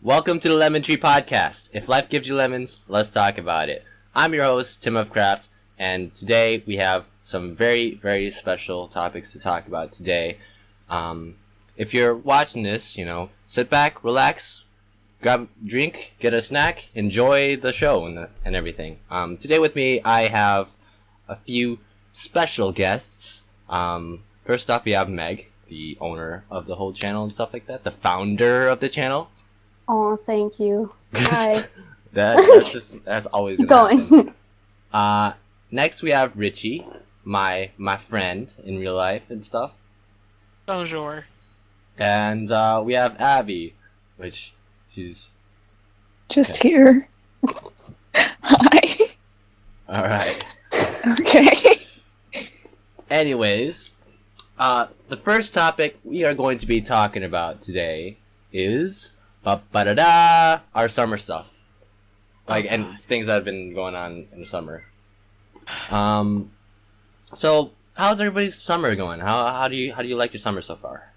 Welcome to the Lemon Tree Podcast. If life gives you lemons, let's talk about it. I'm your host, Tim of Craft, and today we have some very, very special topics to talk about today. If you're watching this, sit back, relax, grab a drink, get a snack, enjoy the show and everything. Today with me, I have a few special guests. First off, we have Meg, the owner of the whole channel and stuff like that, the founder of the channel. Oh, thank you. Hi. that's always going. Next we have Richie, my friend in real life and stuff. Bonjour. And we have Abby, which she's just here. Hi. All right. Okay. Anyways, the first topic we are going to be talking about today is our summer stuff, and things that have been going on in the summer. So how's everybody's summer going? How do you like your summer so far?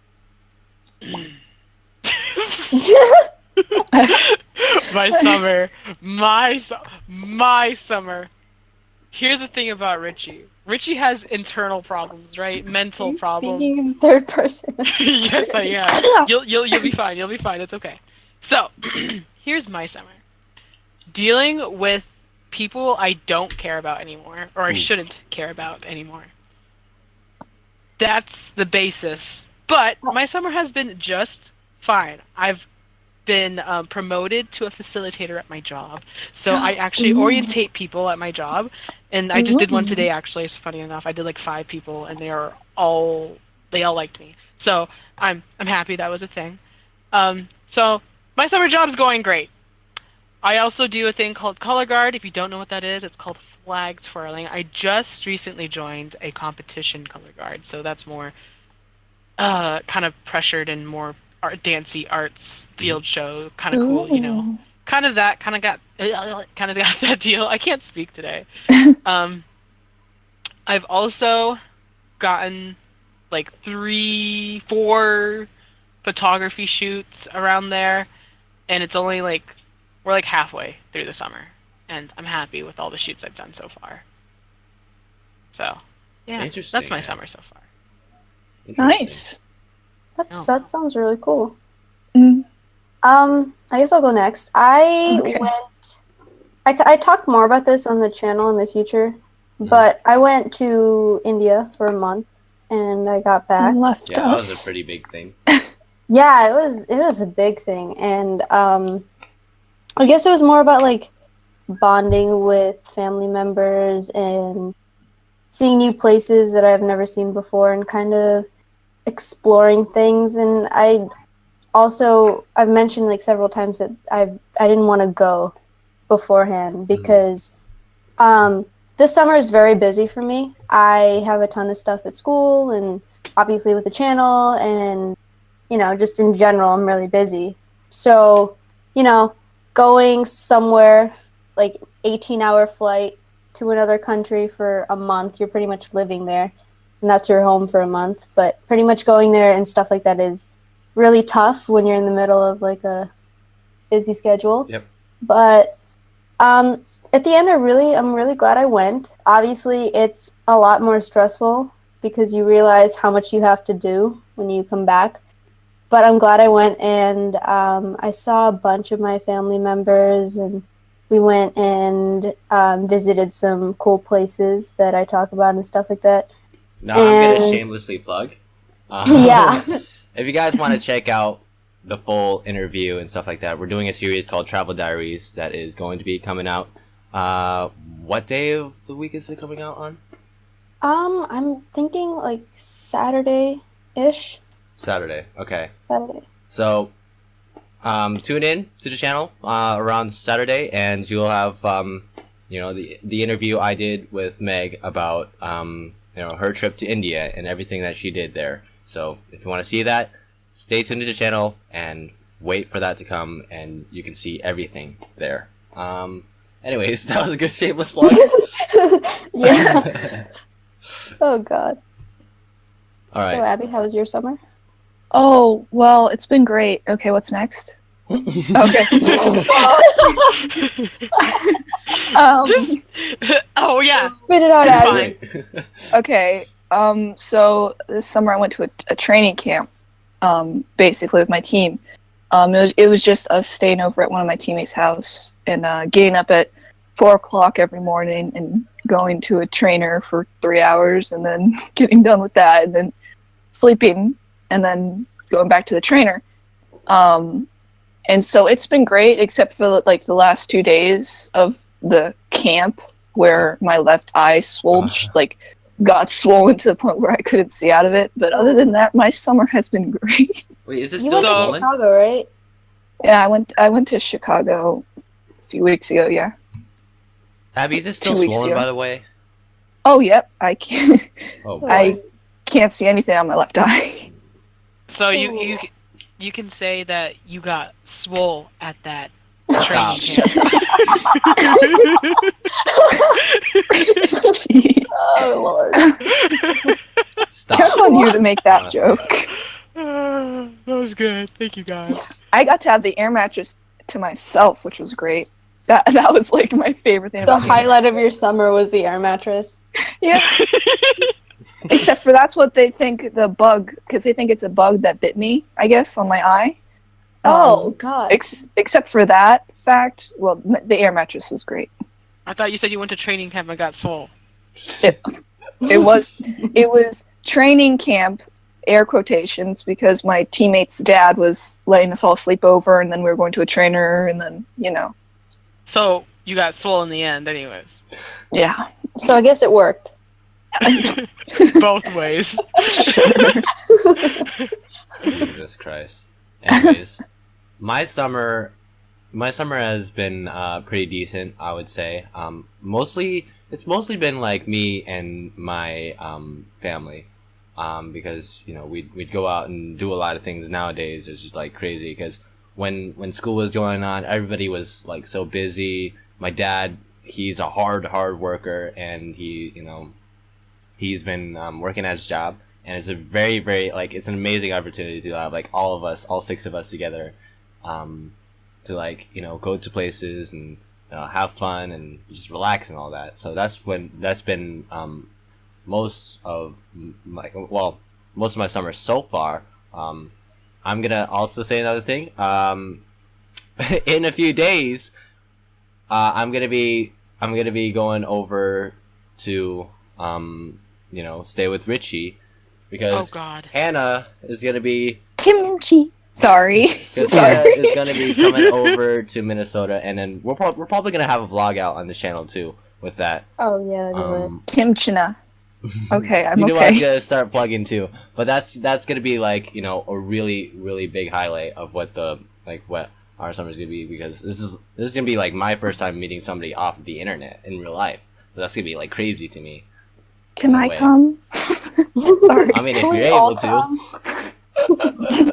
My summer. Here's the thing about Richie. Richie has internal problems, right? Mental problems. Speaking in third person. Yes, I am. You'll be fine. You'll be fine. It's okay. So, here's my summer. Dealing with people I don't care about anymore, or I shouldn't care about anymore. That's the basis. But my summer has been just fine. I've been promoted to a facilitator at my job. So I actually orientate people at my job. And I just did one today, actually. It's funny enough. I did like 5 people, and they all liked me. So I'm happy that was a thing. So my summer job's going great. I also do a thing called color guard. If you don't know what that is, it's called flag twirling. I just recently joined a competition color guard, so that's more kind of pressured and more dancey arts field show, kind of cool, kind of got that deal. I can't speak today. I've also gotten like 3-4 photography shoots around there, and it's only we're like halfway through the summer, and I'm happy with all the shoots I've done so far. So yeah, that's my summer so far. Nice. That sounds really cool. Mm. I guess I'll go next. I talk more about this on the channel in the future, but I went to India for a month, and I got back. That was a pretty big thing. Yeah, it was a big thing, and I guess it was more about bonding with family members and seeing new places that I've never seen before, and kind of exploring things. And I've mentioned several times that I didn't want to go beforehand because this summer is very busy for me. I have a ton of stuff at school, and obviously with the channel, and just in general I'm really busy. So going somewhere 18-hour flight to another country for a month, you're pretty much living there, and that's your home for a month. But pretty much going there and stuff like that is really tough when you're in the middle of a busy schedule. Yep. But at the end, I'm really glad I went. Obviously, it's a lot more stressful because you realize how much you have to do when you come back. But I'm glad I went, and I saw a bunch of my family members, and we went and visited some cool places that I talk about and stuff like that. Now I'm going to shamelessly plug. Yeah. If you guys want to check out the full interview and stuff like that, we're doing a series called Travel Diaries that is going to be coming out. What day of the week is it coming out on? I'm thinking Saturday-ish. Saturday, okay. Saturday. So, tune in to the channel around Saturday, and you'll have the interview I did with Meg about her trip to India and everything that she did there. So, if you want to see that, stay tuned to the channel and wait for that to come, and you can see everything there. Anyways, that was a good shameless plug. Yeah. Oh God. All right. So Abby, how was your summer? Oh, well, it's been great. Okay, what's next? Okay. Just oh yeah, Spit it out, Fine. Abby. Okay. So this summer I went to a training camp. Basically with my team. It was just us staying over at one of my teammates' house and getting up at 4 o'clock every morning and going to a trainer for 3 hours and then getting done with that and then sleeping and then going back to the trainer. And so it's been great except for like the last 2 days of the camp where my left eye got swollen to the point where I couldn't see out of it. But other than that, my summer has been great. Wait, is it You still went to swollen? Chicago, right? Yeah, I went to Chicago a few weeks ago. Yeah. Abby, is it still 2 weeks swollen, ago. by the way? Oh, yep. I can't. Oh, boy. I can't see anything on my left eye. so you can say that you got swole at that Stop. training camp. Oh Lord. Stop. Counts on you to make that Honestly. joke. That was good. Thank you, guys. I got to have the air mattress to myself, which was great. That was like my favorite thing The about it. highlight of your summer was the air mattress. Yeah. Except for that's what they think the bug, because they think it's a bug that bit me, I guess, on my eye. Oh God. Except for that fact, well, the air mattress was great. I thought you said you went to training camp and got swole. It was training camp, air quotations, because my teammate's dad was letting us all sleep over, and then we were going to a trainer, and then So you got swole in the end, anyways. yeah. So I guess it worked. Both ways. Jesus Christ. Anyways, my summer has been pretty decent, I would say. It's mostly been like me and my family, because we'd go out and do a lot of things nowadays. It's just like crazy because when school was going on, everybody was like so busy. My dad, he's a hard worker, and he's been working at his job, and it's a very, very it's an amazing opportunity to have like all of us, all six of us together, to go to places and have fun and just relax and all that. So that's been most of my summer so far. I'm gonna also say another thing. In a few days, I'm gonna be going over to stay with Richie because Oh God. Hannah is gonna be Kimchi. Sorry. Hannah is gonna be coming over to Minnesota, and then we're probably gonna have a vlog out on this channel too with that. Oh yeah, that'd be lit. Kimchina. Okay, I'm you knew I was okay. gonna start plugging too, but that's gonna be like a really, really big highlight of what our summer's gonna be, because this is gonna be like my first time meeting somebody off the internet in real life, so that's gonna be like crazy to me. Can No I way. come? Sorry. I mean, if Can you're we all able to. come?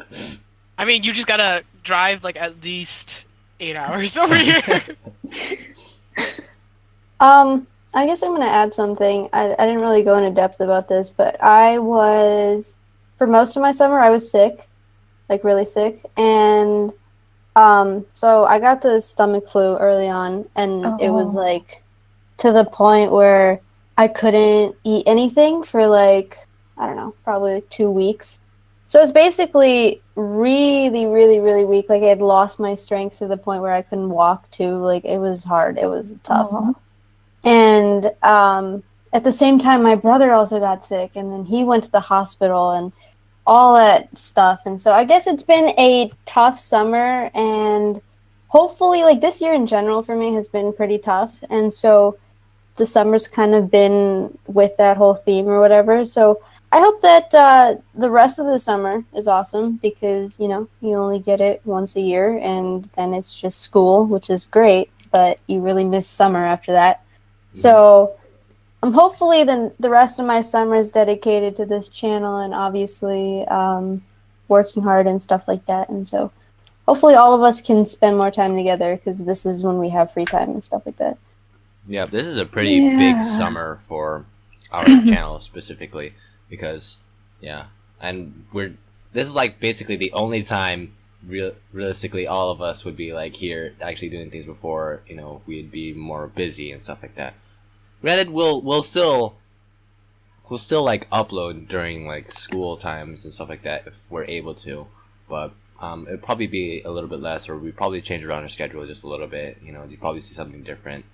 I mean, you just gotta drive like at least 8 hours over here. I guess I'm gonna add something. I didn't really go into depth about this, but for most of my summer I was sick, like really sick, and so I got the stomach flu early on, and it was like to the point where I couldn't eat anything for like, I don't know, probably like 2 weeks. So it's basically really, really, really weak. Like I had lost my strength to the point where I couldn't walk too. Like it was hard. It was tough. Aw. And at the same time, my brother also got sick, and then he went to the hospital and all that stuff. And so I guess it's been a tough summer, and hopefully, like this year in general for me has been pretty tough. And so the summer's kind of been with that whole theme or whatever. So I hope that the rest of the summer is awesome, because, you only get it once a year, and then it's just school, which is great, but you really miss summer after that. So hopefully the rest of my summer is dedicated to this channel and obviously working hard and stuff like that. And so hopefully all of us can spend more time together, because this is when we have free time and stuff like that. Yeah, this is a pretty big summer for our channel specifically, because and this is like basically the only time realistically, all of us would be like here actually doing things before, you know, we'd be more busy and stuff like that. Granted, we'll still like upload during like school times and stuff like that if we're able to, but it'd probably be a little bit less, or we'd probably change around our schedule just a little bit. You know, you'd probably see something different.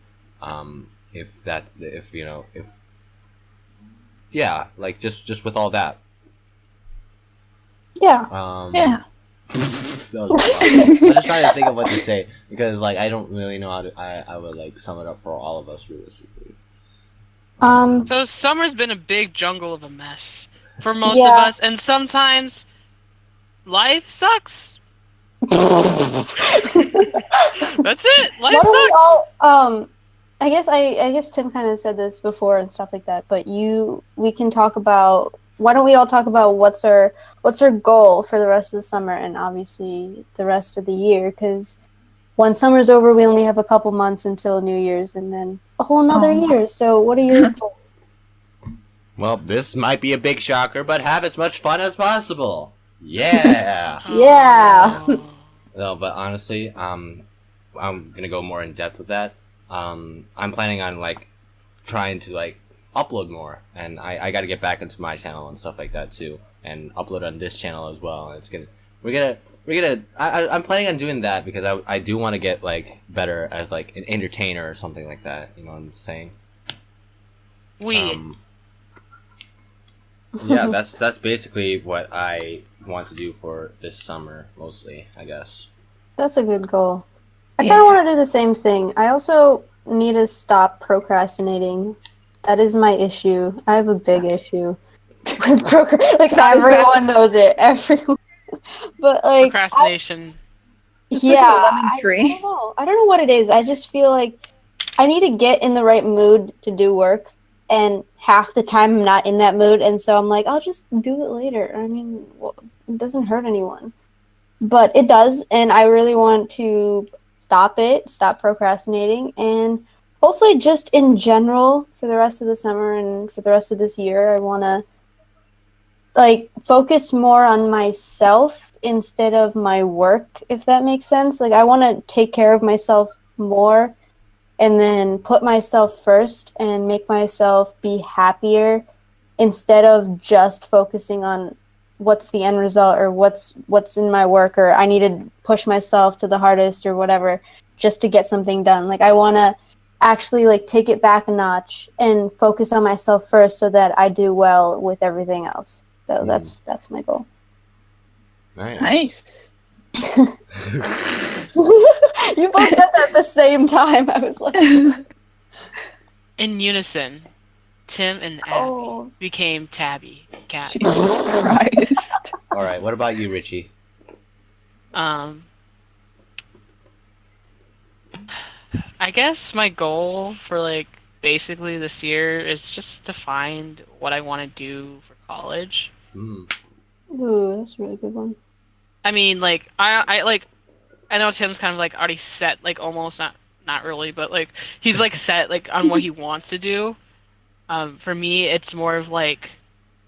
Yeah, like just with all that. Yeah. Yeah. That was a lot. I'm just trying to think of what to say because like I don't really know how to. I would like sum it up for all of us realistically. So summer's been a big jungle of a mess for most Yeah. of us, and sometimes life sucks. That's it. Life Why don't we sucks. all I guess Tim kind of said this before and stuff like that, but we can talk about, why don't we all talk about what's our goal for the rest of the summer and obviously the rest of the year, because when summer's over we only have a couple months until New Year's and then a whole nother year. So what are your goals? Well, this might be a big shocker, but have as much fun as possible. Yeah. Yeah. No, but honestly, I'm gonna go more in depth with that. I'm planning on like trying to like upload more, and I got to get back into my channel and stuff like that too, and upload on this channel as well. And I'm planning on doing that because I do want to get like better as like an entertainer or something like that. You know what I'm saying? Yeah, that's basically what I want to do for this summer, mostly, I guess. That's a good goal. I kind of want to do the same thing. I also need to stop procrastinating. That is my issue. I have a big issue with procrastinating. Like, everyone knows it. Everyone. But, like... Procrastination. Just like a lemon I tree. don't know. I don't know what it is. I just feel like I need to get in the right mood to do work. And half the time I'm not in that mood. And so I'm like, I'll just do it later. I mean, it doesn't hurt anyone. But it does. And I really want to stop procrastinating, and hopefully just in general for the rest of the summer and for the rest of this year I want to like focus more on myself instead of my work, if that makes sense. Like I want to take care of myself more and then put myself first and make myself be happier instead of just focusing on what's the end result or what's in my work, or I need to push myself to the hardest or whatever just to get something done. Like I want to actually like take it back a notch and focus on myself first so that I do well with everything else. So that's my goal. Nice. You both said that at the same time. I was like In unison, Tim and Abby became Tabby Cat. Jesus Christ. All right. What about you, Richie? I guess my goal for like basically this year is just to find what I want to do for college. ooh, that's a really good one. I mean, like I know Tim's kind of like already set, like almost not really, but like he's like set like on what he wants to do. For me, it's more of like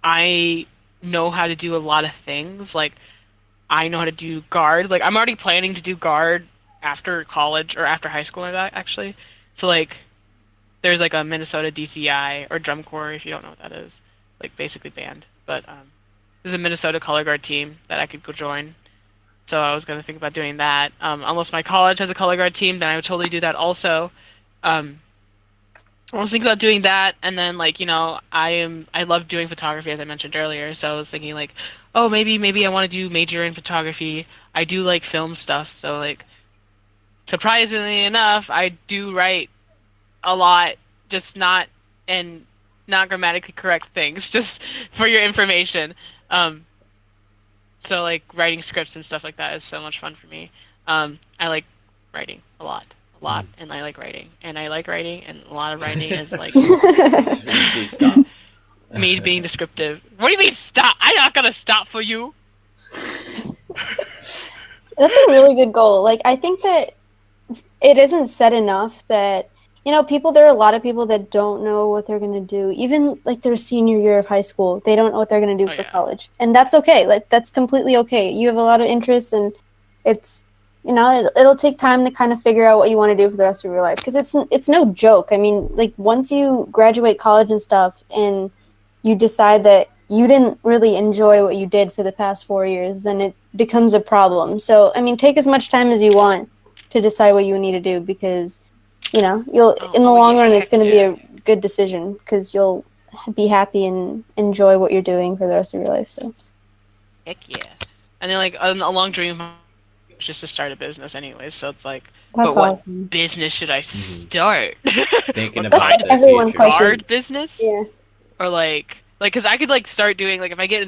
I know how to do a lot of things. Like I know how to do guard. Like I'm already planning to do guard after college or after high school, actually. So like there's like a Minnesota DCI or drum corps, if you don't know what that is, like basically band. But there's a Minnesota color guard team that I could go join. So I was gonna think about doing that. Unless my college has a color guard team, then I would totally do that also. I was thinking about doing that, and then like, you know, I love doing photography, as I mentioned earlier. So I was thinking like, oh, maybe I want to do major in photography. I do like film stuff, so like surprisingly enough, I do write a lot, just not grammatically correct things, just for your information. So like writing scripts and stuff like that is so much fun for me. I like writing a lot, and I like writing, and a lot of writing is like Richie, stop. me being descriptive. What do you mean stop? I'm not gonna stop for you. That's a really good goal. Like I think that it isn't said enough that, you know, there are a lot of people that don't know what they're going to do. Even like their senior year of high school, they don't know what they're going to do for college. And that's okay. Like that's completely okay. You have a lot of interests and it's it'll take time to kind of figure out what you want to do for the rest of your life, because it's no joke. I mean, like, once you graduate college and stuff and you decide that you didn't really enjoy what you did for the past 4 years, then it becomes a problem. So I mean, take as much time as you want to decide what you need to do, because you'll in the long run it's going to be a good decision, because you'll be happy and enjoy what you're doing for the rest of your life. So Heck yeah. And then, like, a long dream was just to start a business anyways, so it's like, that's but what awesome. business should I start? Thinking That's about like the everyone's future. question. Guard business? Yeah. Or like, because I could, like, start doing, like, if I get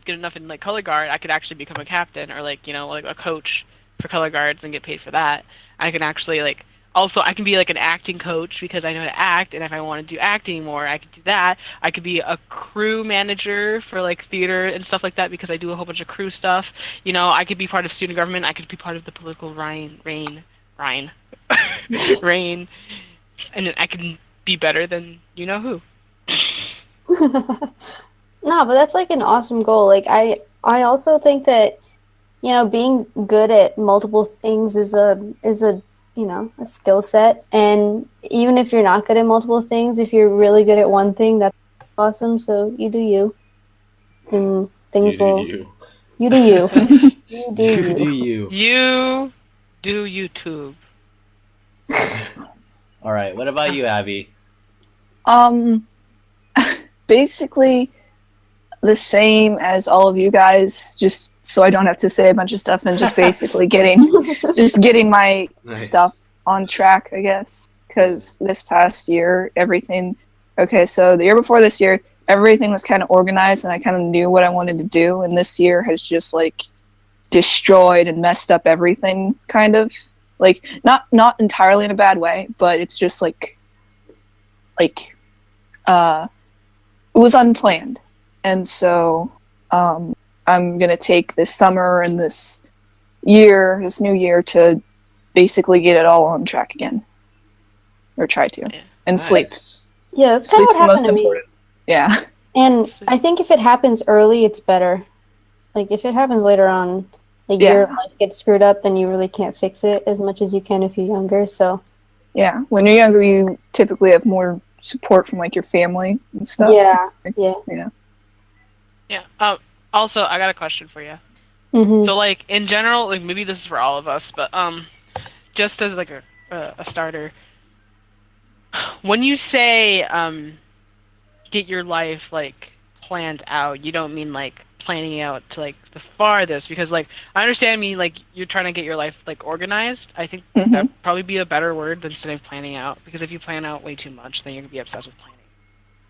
good enough in, like, color guard, I could actually become a captain, or, like, like a coach for color guards and get paid for that. I can actually, like, also I can be, like, an acting coach because I know how to act, and if I want to do acting more, I could do that. I could be a crew manager for, like, theater and stuff like that because I do a whole bunch of crew stuff. I could be part of student government. I could be part of the political reign, reign, and then I can be better than who. No, but that's like an awesome goal. Like, I also think that being good at multiple things is a a skill set, and even if you're not good at multiple things, if you're really good at one thing, that's awesome. So you do you, and things will. You do you. You do you. You do you. You do YouTube. All right. What about you, Abby? Basically the same as all of you guys, just so I don't have to say a bunch of stuff, and just basically getting my stuff on track, I guess, because this past year, so the year before this year, everything was kind of organized and I kind of knew what I wanted to do, and this year has just, like, destroyed and messed up everything, kind of, like, not entirely in a bad way, but it's just like it was unplanned. And so I'm going to take this summer and this new year to basically get it all on track again. Or try to. Yeah. And sleep. Yeah, that's kind of what happened to me. Important. Yeah. And I think if it happens early, it's better. Like, if it happens later on, like, your life gets screwed up, then you really can't fix it as much as you can if you're younger, so. Yeah, when you're younger, you typically have more support from, like, your family and stuff. Yeah. Also, I got a question for you. Mm-hmm. So, like, in general, like, maybe this is for all of us, but just as, like, a starter, when you say get your life, like, planned out, you don't mean, like, planning out to, like, the farthest, because, like, I understand like, you're trying to get your life, like, organized. I think that'd probably be a better word than instead of planning out, because if you plan out way too much, then you're gonna be obsessed with planning.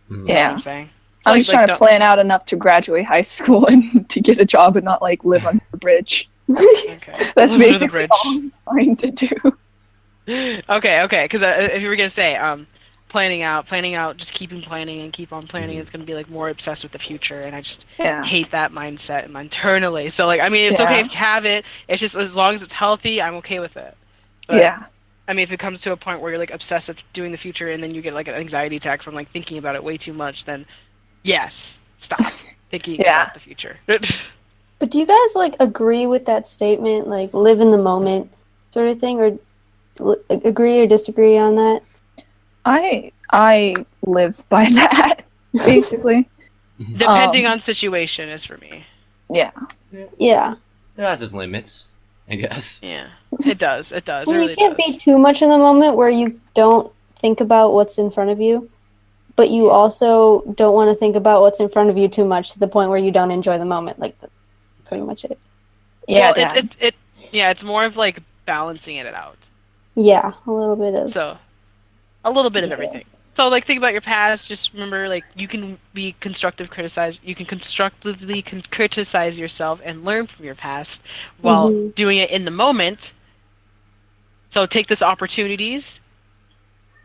Yeah. You know what I'm saying? So, I'm just trying to plan out enough to graduate high school and to get a job and not, like, live under the bridge. Okay. That's basically all I'm trying to do. Okay, because if you were gonna say planning out, just keeping planning and keep on planning, it's gonna be, like, more obsessed with the future, and I just hate that mindset internally. So, like, I mean, it's okay if you have it. It's just, as long as it's healthy, I'm okay with it. But, I mean, if it comes to a point where you're, like, obsessed with doing the future, and then you get, like, an anxiety attack from, like, thinking about it way too much, then yes, stop thinking about the future. But do you guys, like, agree with that statement, like, live in the moment sort of thing, or agree or disagree on that? I live by that, basically. Depending on situation is for me. Yeah. It has its limits, I guess. Yeah, it does. It Well, you can't be too much in the moment where you don't think about what's in front of you, but you also don't want to think about what's in front of you too much to the point where you don't enjoy the moment. Like, that's pretty much it. Yeah, well, it's more of, like, balancing it out. Yeah, a little bit of. So, a little bit of everything. So, like, think about your past. Just remember, like, you can be you can constructively criticize yourself and learn from your past while doing it in the moment. So take this opportunities,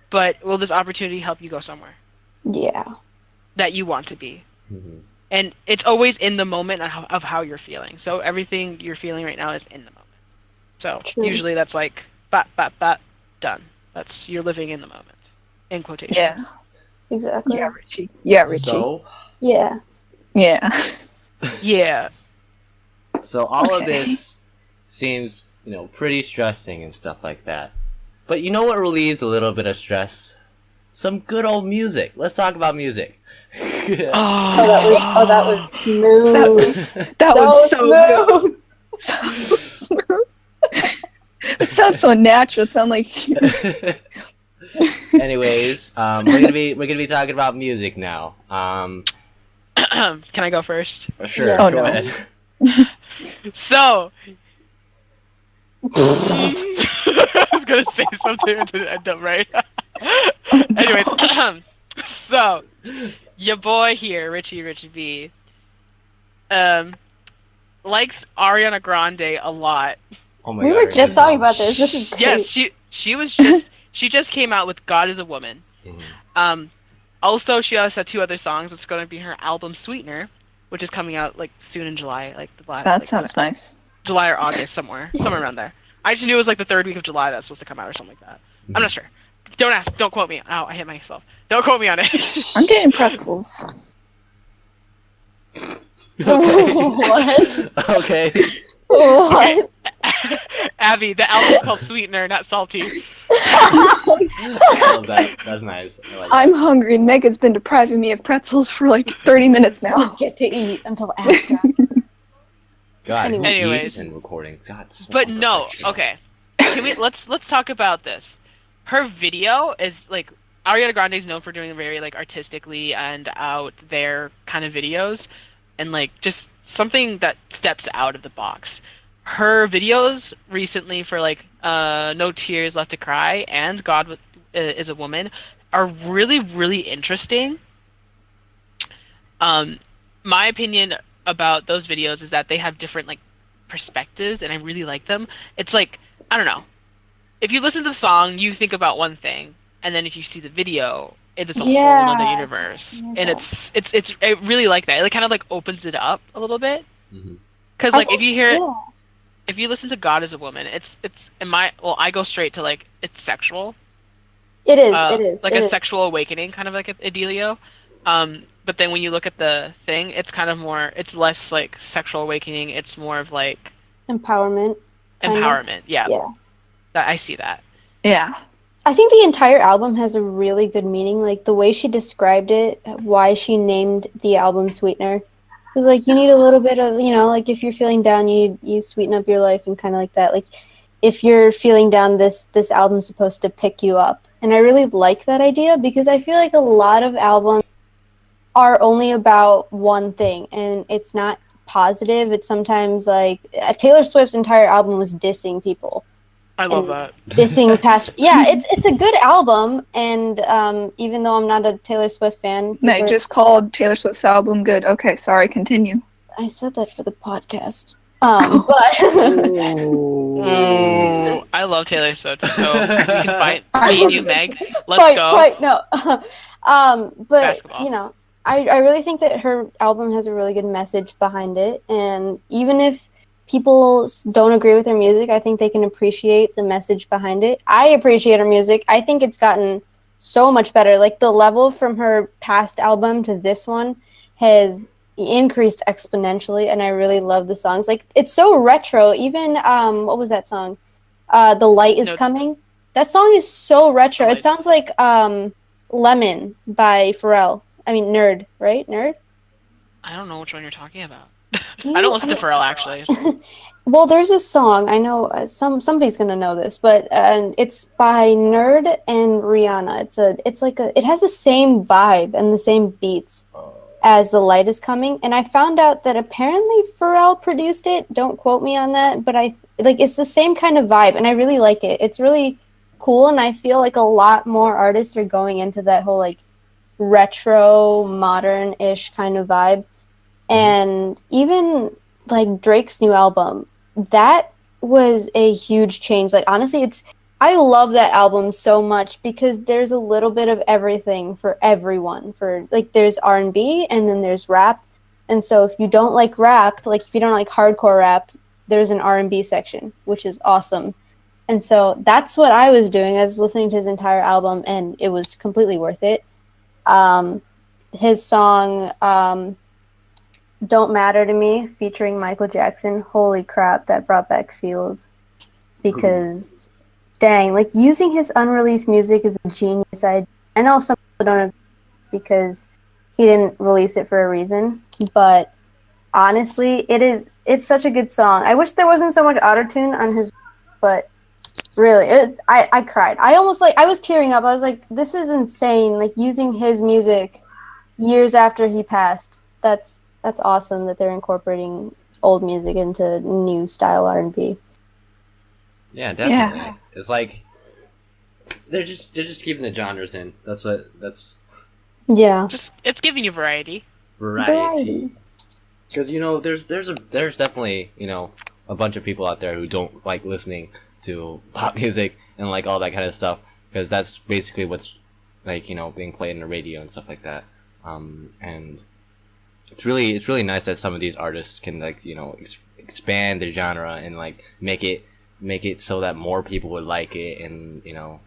but will this opportunity help you go somewhere? Yeah. That you want to be. And it's always in the moment of how you're feeling. So everything you're feeling right now is in the moment. So usually that's like, done. That's, you're living in the moment. In quotations. Yeah. Exactly. Yeah, Richie. So? Yeah. Yeah. So all of this seems, pretty stressing and stuff like that. But you know what relieves a little bit of stress? Some good old music. Let's talk about music. That was smooth. That was so smooth. good. So smooth. It sounds so natural. It sounds like. Anyways, we're gonna be talking about music now. Can I go first? Sure. Yes. Go ahead. So, I was gonna say something and didn't end up right. Anyways, so your boy here, Richie B, likes Ariana Grande a lot. Oh my We God, were just talking about this. This is great. Yes, she just came out with "God Is a Woman." Mhm. Also, she has 2 other songs. It's going to be her album "Sweetener," which is coming out like soon in July, That sounds nice. July or August, somewhere around there. I actually knew it was like the 3rd week of July that's supposed to come out or something like that. I'm not sure. Don't ask. Don't quote me. Oh, I hit myself. Don't quote me on it. I'm getting pretzels. What? Okay. What? Abby, the album is called Sweetener, not Salty. I love that. That's nice. I like that. I'm hungry, and Megan's been depriving me of pretzels for like 30 minutes now. Don't get to eat until after. God, who Anyways. eats in recording? God, so But no, unprofessional. okay. Can we let's talk about this. Her video is like Ariana Grande is known for doing very like artistically and out there kind of videos, and like just something that steps out of the box. Her videos recently for like No Tears Left to Cry and Is a Woman are really, really interesting. My opinion about those videos is that they have different like perspectives, and I really like them. It's like, I don't know, if you listen to the song you think about one thing, and then if you see the video it is a whole other universe. And it's I really like that. It like, kind of like opens it up a little bit, because like if you hear it, if you listen to God Is a Woman, it's I go straight to like it's sexual. It is. Like a sexual awakening, kind of like a dealio. But then when you look at the thing, it's kind of more, it's less like sexual awakening. It's more of like empowerment. Empowerment. Yeah. Yeah. I see that. Yeah. I think the entire album has a really good meaning. Like the way she described it, why she named the album Sweetener. It was like, you need a little bit of, like if you're feeling down, you sweeten up your life and kind of like that. Like if you're feeling down, this album's supposed to pick you up. And I really like that idea because I feel like a lot of albums are only about one thing and it's not positive. It's sometimes like Taylor Swift's entire album was dissing people. I love that. Dissing past. Yeah, it's a good album, and even though I'm not a Taylor Swift fan, Meg just called Taylor Swift's album good. Okay, sorry, continue. I said that for the podcast. But Oh, I love Taylor Swift, so we can fight. Me and you, Meg. Let's go. Fight, no. But Basketball. I really think that her album has a really good message behind it, and even if people don't agree with her music, I think they can appreciate the message behind it. I appreciate her music. I think it's gotten so much better. Like the level from her past album to this one has increased exponentially, and I really love the songs. Like it's so retro. Even what was that song? The Light Is Coming. That song is so retro. It sounds like Lemon by Pharrell. I mean Nerd, right? Nerd? I don't know which one you're talking about. I don't listen to Pharrell actually. Well, there's a song I know. Somebody's gonna know this, but it's by Nerd and Rihanna. It has the same vibe and the same beats as The Light Is Coming. And I found out that apparently Pharrell produced it. Don't quote me on that, but it's the same kind of vibe, and I really like it. It's really cool, and I feel like a lot more artists are going into that whole like retro, modern-ish kind of vibe. And even like Drake's new album, that was a huge change. Like honestly, I love that album so much because there's a little bit of everything for everyone. For like there's R&B and then there's rap. And so if you don't like rap, like if you don't like hardcore rap, there's an R&B section, which is awesome. And so that's what I was doing. I was listening to his entire album and it was completely worth it. His song Don't Matter to Me featuring Michael Jackson. Holy crap, that brought back feels. Because, dang, like using his unreleased music is a genius idea. I know some people don't agree because he didn't release it for a reason, but honestly, it's such a good song. I wish there wasn't so much autotune on his, but really, I cried. I was tearing up. I was like, this is insane. Like using his music years after he passed. That's awesome that they're incorporating old music into new style R&B. Yeah, definitely. Yeah. It's like they're just keeping the genres in. That's Yeah. Just it's giving you variety. variety. Because there's definitely a bunch of people out there who don't like listening to pop music and like all that kind of stuff, because that's basically what's like being played in the radio and stuff like that. And it's really nice that some of these artists can like expand their genre and like make it so that more people would like it, and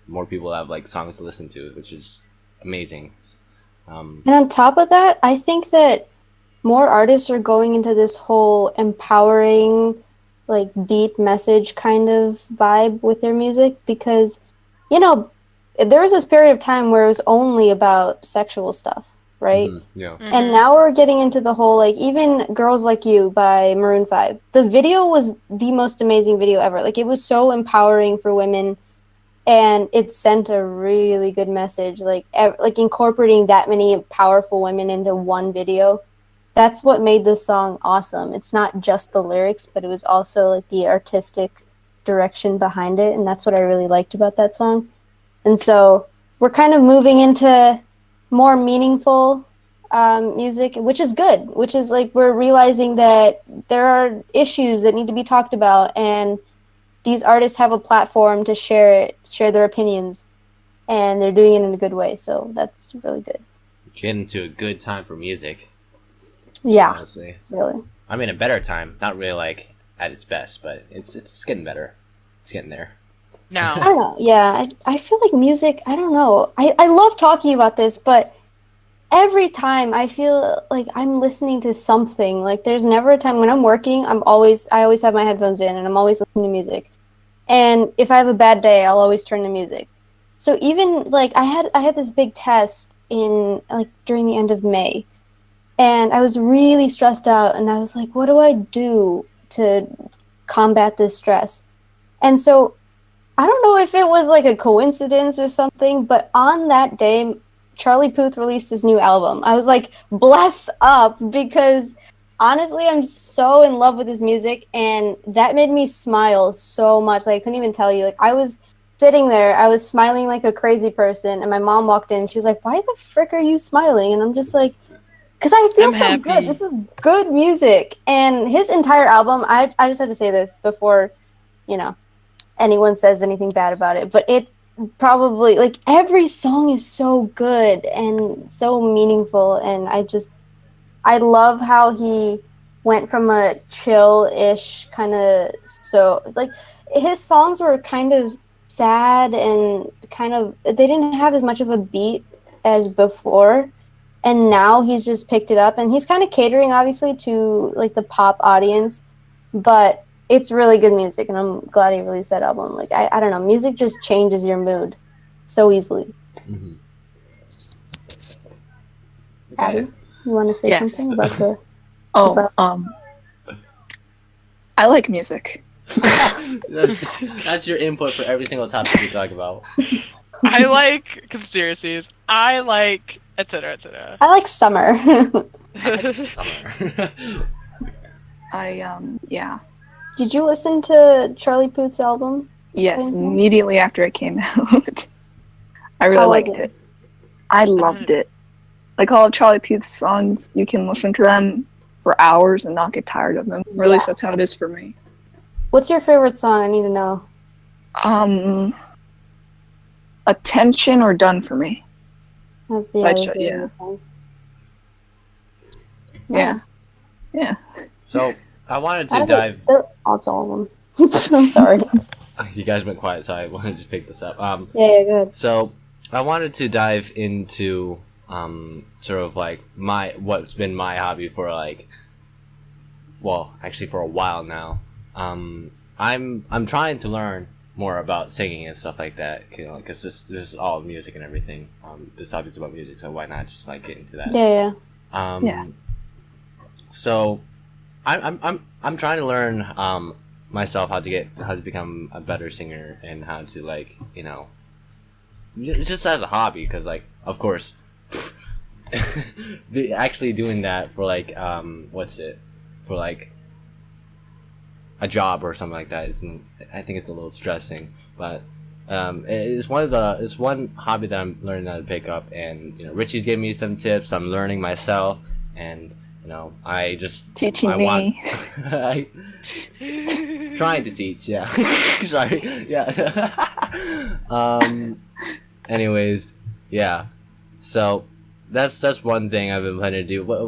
more people have like songs to listen to, which is amazing. And on top of that, I think that more artists are going into this whole empowering, like deep message kind of vibe with their music, because there was this period of time where it was only about sexual stuff, right? Yeah. And now we're getting into the whole, like, even Girls Like You by Maroon 5. The video was the most amazing video ever. Like, it was so empowering for women, and it sent a really good message. Like incorporating that many powerful women into one video. That's what made this song awesome. It's not just the lyrics, but it was also, like, the artistic direction behind it, and that's what I really liked about that song. And so we're kind of moving into more meaningful music, which is good, which is like we're realizing that there are issues that need to be talked about, and these artists have a platform to share their opinions, and they're doing it in a good way, so that's really good. Getting to a good time for music. Yeah, honestly. Really. I mean, a better time, not really like at its best, but it's getting better. It's getting there. No. I don't know. Yeah, I feel like music, I don't know. I love talking about this, but every time I feel like I'm listening to something. Like, there's never a time when I'm working, I always have my headphones in, and I'm always listening to music. And if I have a bad day, I'll always turn to music. So even, like, I had this big test during the end of May, and I was really stressed out, and I was like, what do I do to combat this stress? And so I don't know if it was like a coincidence or something, but on that day, Charlie Puth released his new album. I was like, bless up, because honestly, I'm so in love with his music, and that made me smile so much. Like, I couldn't even tell you. Like, I was sitting there, I was smiling like a crazy person, and my mom walked in, and she was like, why the frick are you smiling? And I'm just like, because I feel so good. This is good music. And his entire album, I just have to say this before, anyone says anything bad about it, but it's probably, like, every song is so good and so meaningful, and I love how he went from a chill-ish kind of, so, like, his songs were kind of sad and kind of, they didn't have as much of a beat as before, and now he's just picked it up, and he's kind of catering, obviously, to, like, the pop audience, but it's really good music, and I'm glad he released that album. Like, I don't know, music just changes your mood so easily. Mm-hmm. Okay. Abby, you want to say something about the... I like music. That's your input for every single topic we talk about. I like conspiracies. I like etc. etc. I like summer. Summer. Yeah. Did you listen to Charlie Puth's album? Yes, immediately after it came out. I really How liked was it? it. I loved it. Like, all of Charlie Puth's songs, you can listen to them for hours and not get tired of them. Or at least that's how it is for me. What's your favorite song? I need to know. Attention or Done For Me. That's the By other Ch- favorite songs. Yeah. So I wanted to dive. It's all of them. I'm sorry. You guys went quiet, so I wanted to just pick this up. Yeah, go ahead. So I wanted to dive into sort of like what's been my hobby for like well, actually for a while now. I'm trying to learn more about singing and stuff like that, because this is all music and everything. This topic is about music, so why not just like get into that? Yeah. Yeah. So, I'm trying to learn myself how to become a better singer and how to like just as a hobby, because like of course actually doing that for like for like a job or something like that I think it's a little stressing, but it's one hobby that I'm learning how to pick up, and Richie's giving me some tips. I'm learning myself, and I just Teaching me. Trying to teach, yeah. Sorry, yeah. Anyways, yeah. So that's one thing I've been planning to do. But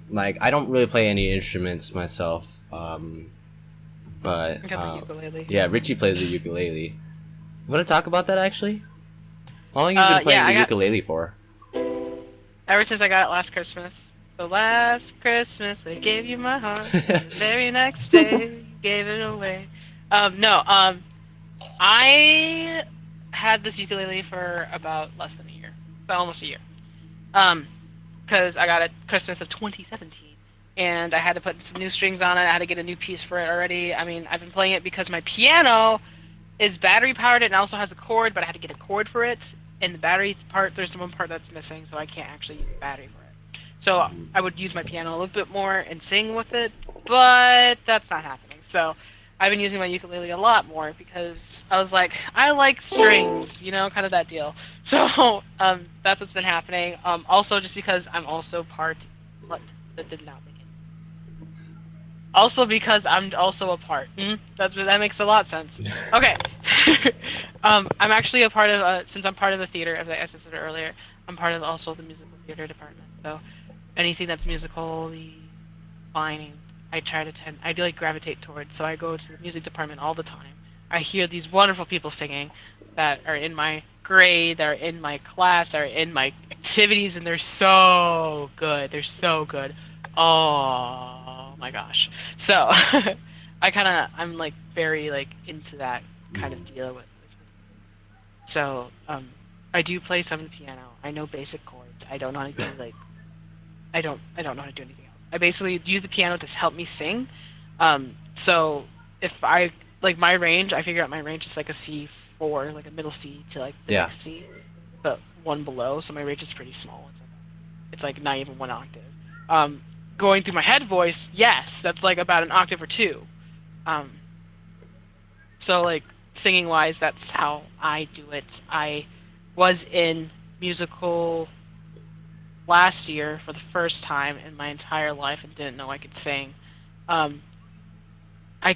like I don't really play any instruments myself. But I got the ukulele. yeah, Richie plays the ukulele. You want to talk about that actually? How long have you been playing the ukulele for? Ever since I got it last Christmas. So last Christmas I gave you my heart. The very next day you gave it away. I had this ukulele for about less than a year. So almost a year. Because I got it Christmas of 2017. And I had to put some new strings on it. I had to get a new piece for it already. I mean, I've been playing it because my piano is battery powered and also has a cord, but I had to get a cord for it. And the battery part, there's one part that's missing, so I can't actually use the battery for it. So I would use my piano a little bit more and sing with it, but that's not happening. So I've been using my ukulele a lot more because I was like, I like strings, kind of that deal. So that's what's been happening. Also, just because I'm also what? That did not make it. Also because I'm also a part. That makes a lot of sense. Okay. I'm actually a part of, since I'm part of the theater, as I said earlier, I'm part of also the musical theater department. So anything that's musically fine, I do like gravitate towards. So I go to the music department all the time. I hear these wonderful people singing that are in my grade, that are in my class, that are in my activities, and they're so good. They're so good. Oh my gosh. So I'm like very like into that kind of deal with. So I do play some of the piano. I know basic chords. I don't know how to do I don't know how to do anything else. I basically use the piano to help me sing. So if I like my range, I figure out my range is like a C4, like a middle C to like the sixth C, but one below. So my range is pretty small. It's like not even one octave. Going through my head voice, yes, that's like about an octave or two. So like singing wise, that's how I do it. I was in musical last year for the first time in my entire life and didn't know I could sing. I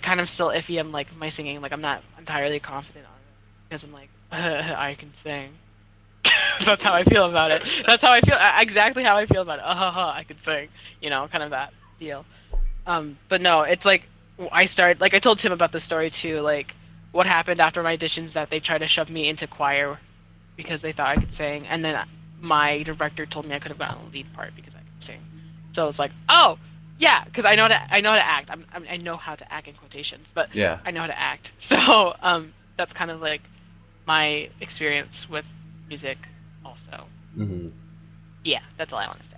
kind of still iffy. I'm like my singing, like I'm not entirely confident on it because I'm like I can sing. That's how I feel about it. That's how I feel. Exactly how I feel about it. I can sing. Kind of that deal. But no, it's like I told Tim about this story too. Like what happened after my auditions, that they tried to shove me into choir because they thought I could sing, and then my director told me I could have gotten a lead part because I could sing. So it's like, oh yeah, because I know how to act. I know how to act in quotations, but yeah, I know how to act. So that's kind of like my experience with music also. Yeah, that's all I want to say.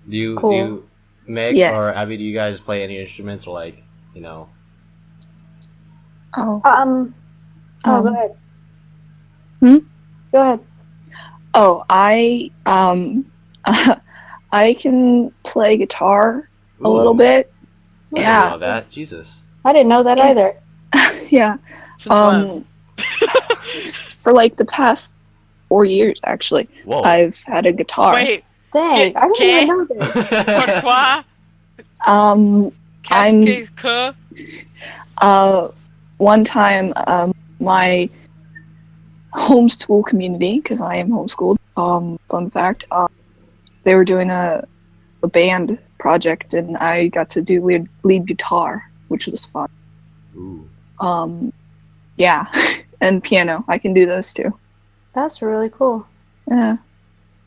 Do you Meg Yes. or Abby, do you guys play any instruments, or like Go ahead. Go ahead. Oh, I I can play guitar a little bit. I didn't know that. Jesus. I didn't know that either. Yeah. Since when? For like the past 4 years, actually. Whoa. I've had a guitar. Wait. Dang, I didn't even know that. Pourquoi? Qu'est-ce que? One time, my homeschool community, because I am homeschooled, fun fact, they were doing a band project, and I got to do lead guitar, which was fun. Ooh. Yeah, and piano. I can do those too. That's really cool. Yeah.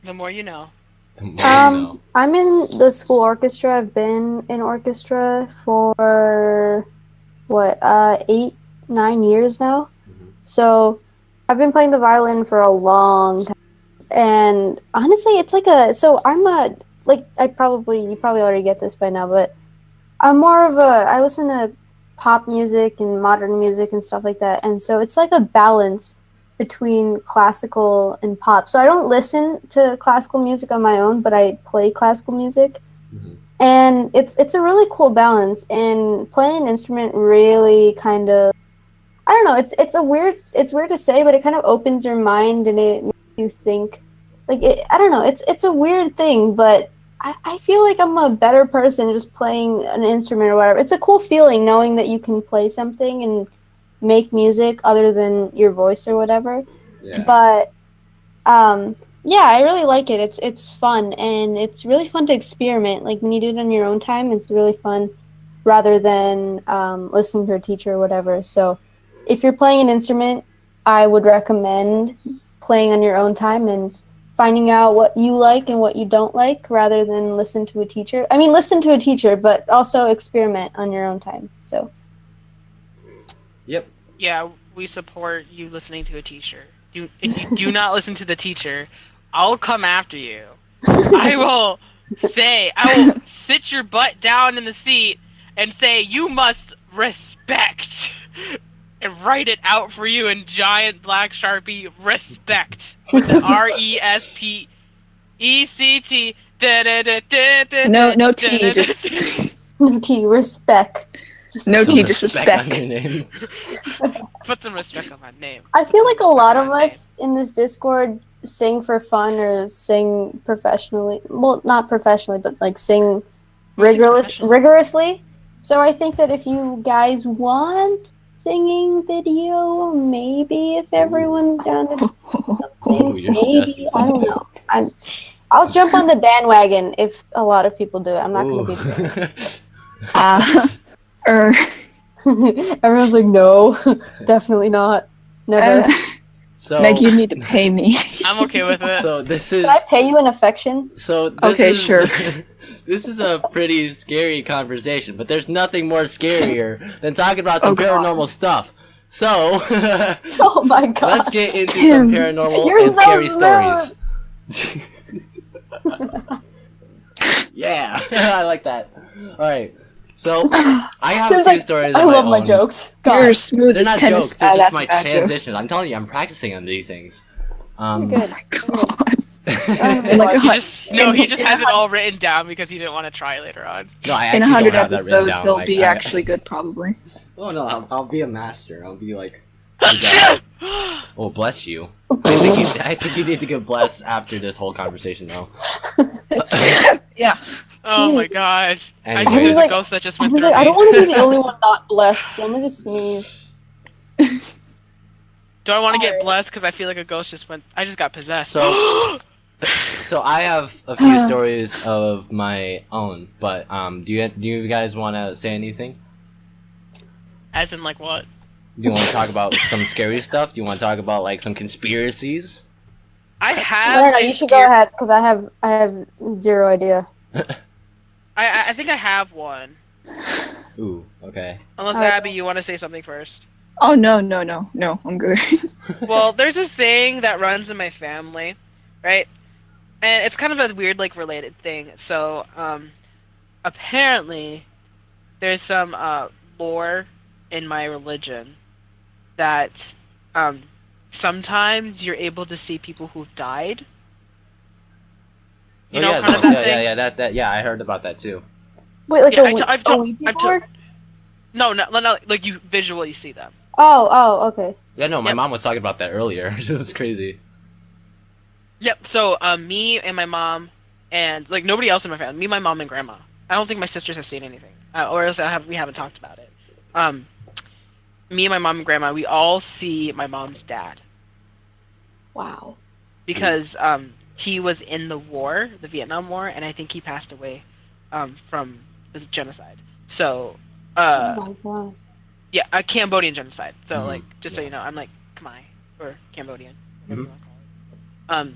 The more you know. The more you know. I'm in the school orchestra. I've been in orchestra for what, 8, 9 years now. Mhm. So I've been playing the violin for a long time. And honestly, it's like so I'm like, you probably already get this by now, but I'm more of I listen to pop music and modern music and stuff like that. And so it's like a balance between classical and pop. So I don't listen to classical music on my own, but I play classical music. Mhm. And it's a really cool balance, and playing an instrument really kind of, I don't know, it's weird to say, but it kind of opens your mind and it makes you think, like, I don't know, it's a weird thing, but I feel like I'm a better person just playing an instrument or whatever. It's a cool feeling knowing that you can play something and make music other than your voice or whatever. Yeah. But yeah, I really like it. It's fun, and it's really fun to experiment. Like when you do it on your own time, it's really fun rather than listening to a teacher or whatever. So if you're playing an instrument, I would recommend playing on your own time and finding out what you like and what you don't like rather than listen to a teacher. I mean, listen to a teacher, but also experiment on your own time. So Yep. Yeah, we support you listening to a teacher. If you do not listen to the teacher, I'll come after you. I will sit your butt down in the seat and say, you must respect. And write it out for you in giant black Sharpie, respect. With the RESPECT. No T, just no T, respect. no Some T, just respect on respect. your name. Put some respect on my name. I Put feel some like a respect lot on of my name. us in this Discord sing for fun or sing professionally. Well, not professionally, but like sing We sing professionally. rigorously. So I think that if you guys want singing video, maybe if everyone's down to Ooh, something, you're suggesting maybe, I don't something. know. I'll jump on the bandwagon if a lot of people do it. I'm not going to be doing Ooh. it. Everyone's like, no, definitely not. Never. So Meg, you need to pay me. I'm okay with it. So this is Can I pay you in affection? so this Okay, is sure. this is a pretty scary conversation, but there's nothing more scarier than talking about some Oh, God. paranormal stuff. So Oh my god. let's get into Tim. some paranormal You're and so scary smooth. stories. Yeah, I like that. All right, so I have a Tim's few like, stories. I of love my my own. jokes. You're God, as smooth They're as not tennis. jokes. They're just That's my a bad joke. transitions. I'm telling you, I'm practicing on these things. you're good. God. In like a He hun- just he just in has a it all written down because he didn't want to try later on. No, I In actually 100 don't have that written episodes, down. he'll Like, be actually good, probably. Oh no, I'll be a master. I'll be like. Oh, bless you. I think you need to get blessed after this whole conversation, though. Yeah. Oh my gosh! I Anyway. knew there's Like- a ghost that just I went was through like, me. I don't want to be the only one not blessed, so I'm gonna just sneeze. Do I want to get Alright. blessed because I feel like a ghost just went? I just got possessed. So I have a few stories of my own, but do you guys want to say anything? As in, like what? Do you want to talk about some scary stuff? Do you want to talk about like some conspiracies? I I have. don't know. a You should go scare- ahead because I have zero idea. I think I have one. Ooh, okay. Unless Alright. Abby, you want to say something first. Oh, no, I'm good. Well, there's this saying that runs in my family, right? And it's kind of a weird, like, related thing. So, apparently, there's some lore in my religion that sometimes you're able to see people who've died. You know, yeah, kind of no, that thing. yeah, I heard about that too. Wait, like Yeah, a Ouija board? No, like you visually see them. Oh, okay. Yeah, no, my Yep. mom was talking about that earlier. It was crazy. Yep. So, me and my mom, and like nobody else in my family, me, my mom, and grandma. I don't think my sisters have seen anything, or else we haven't talked about it. Me and my mom and grandma, we all see my mom's dad Wow. because he was in the war, the Vietnam War, and I think he passed away from the genocide. So, Oh my god. yeah, a Cambodian genocide. So, Mhm. like, just so Yeah. you know, I'm like Khmer or Cambodian. Mhm. whatever you wanna call it.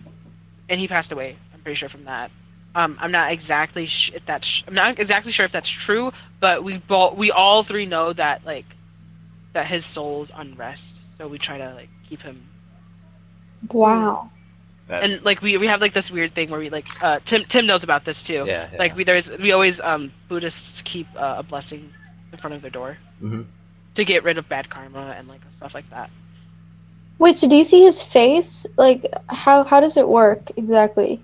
And he passed away. I'm pretty sure from that. I'm not exactly if that's I'm not exactly sure if that's true, but we all three know that like that his soul's unrest, so we try to like keep him. Wow. That's And like we have like this weird thing where we like Tim knows about this too. yeah. Like we always Buddhists keep a blessing in front of their door Mm-hmm. to get rid of bad karma and like stuff like that. Wait, so do you see his face? Like, how does it work exactly?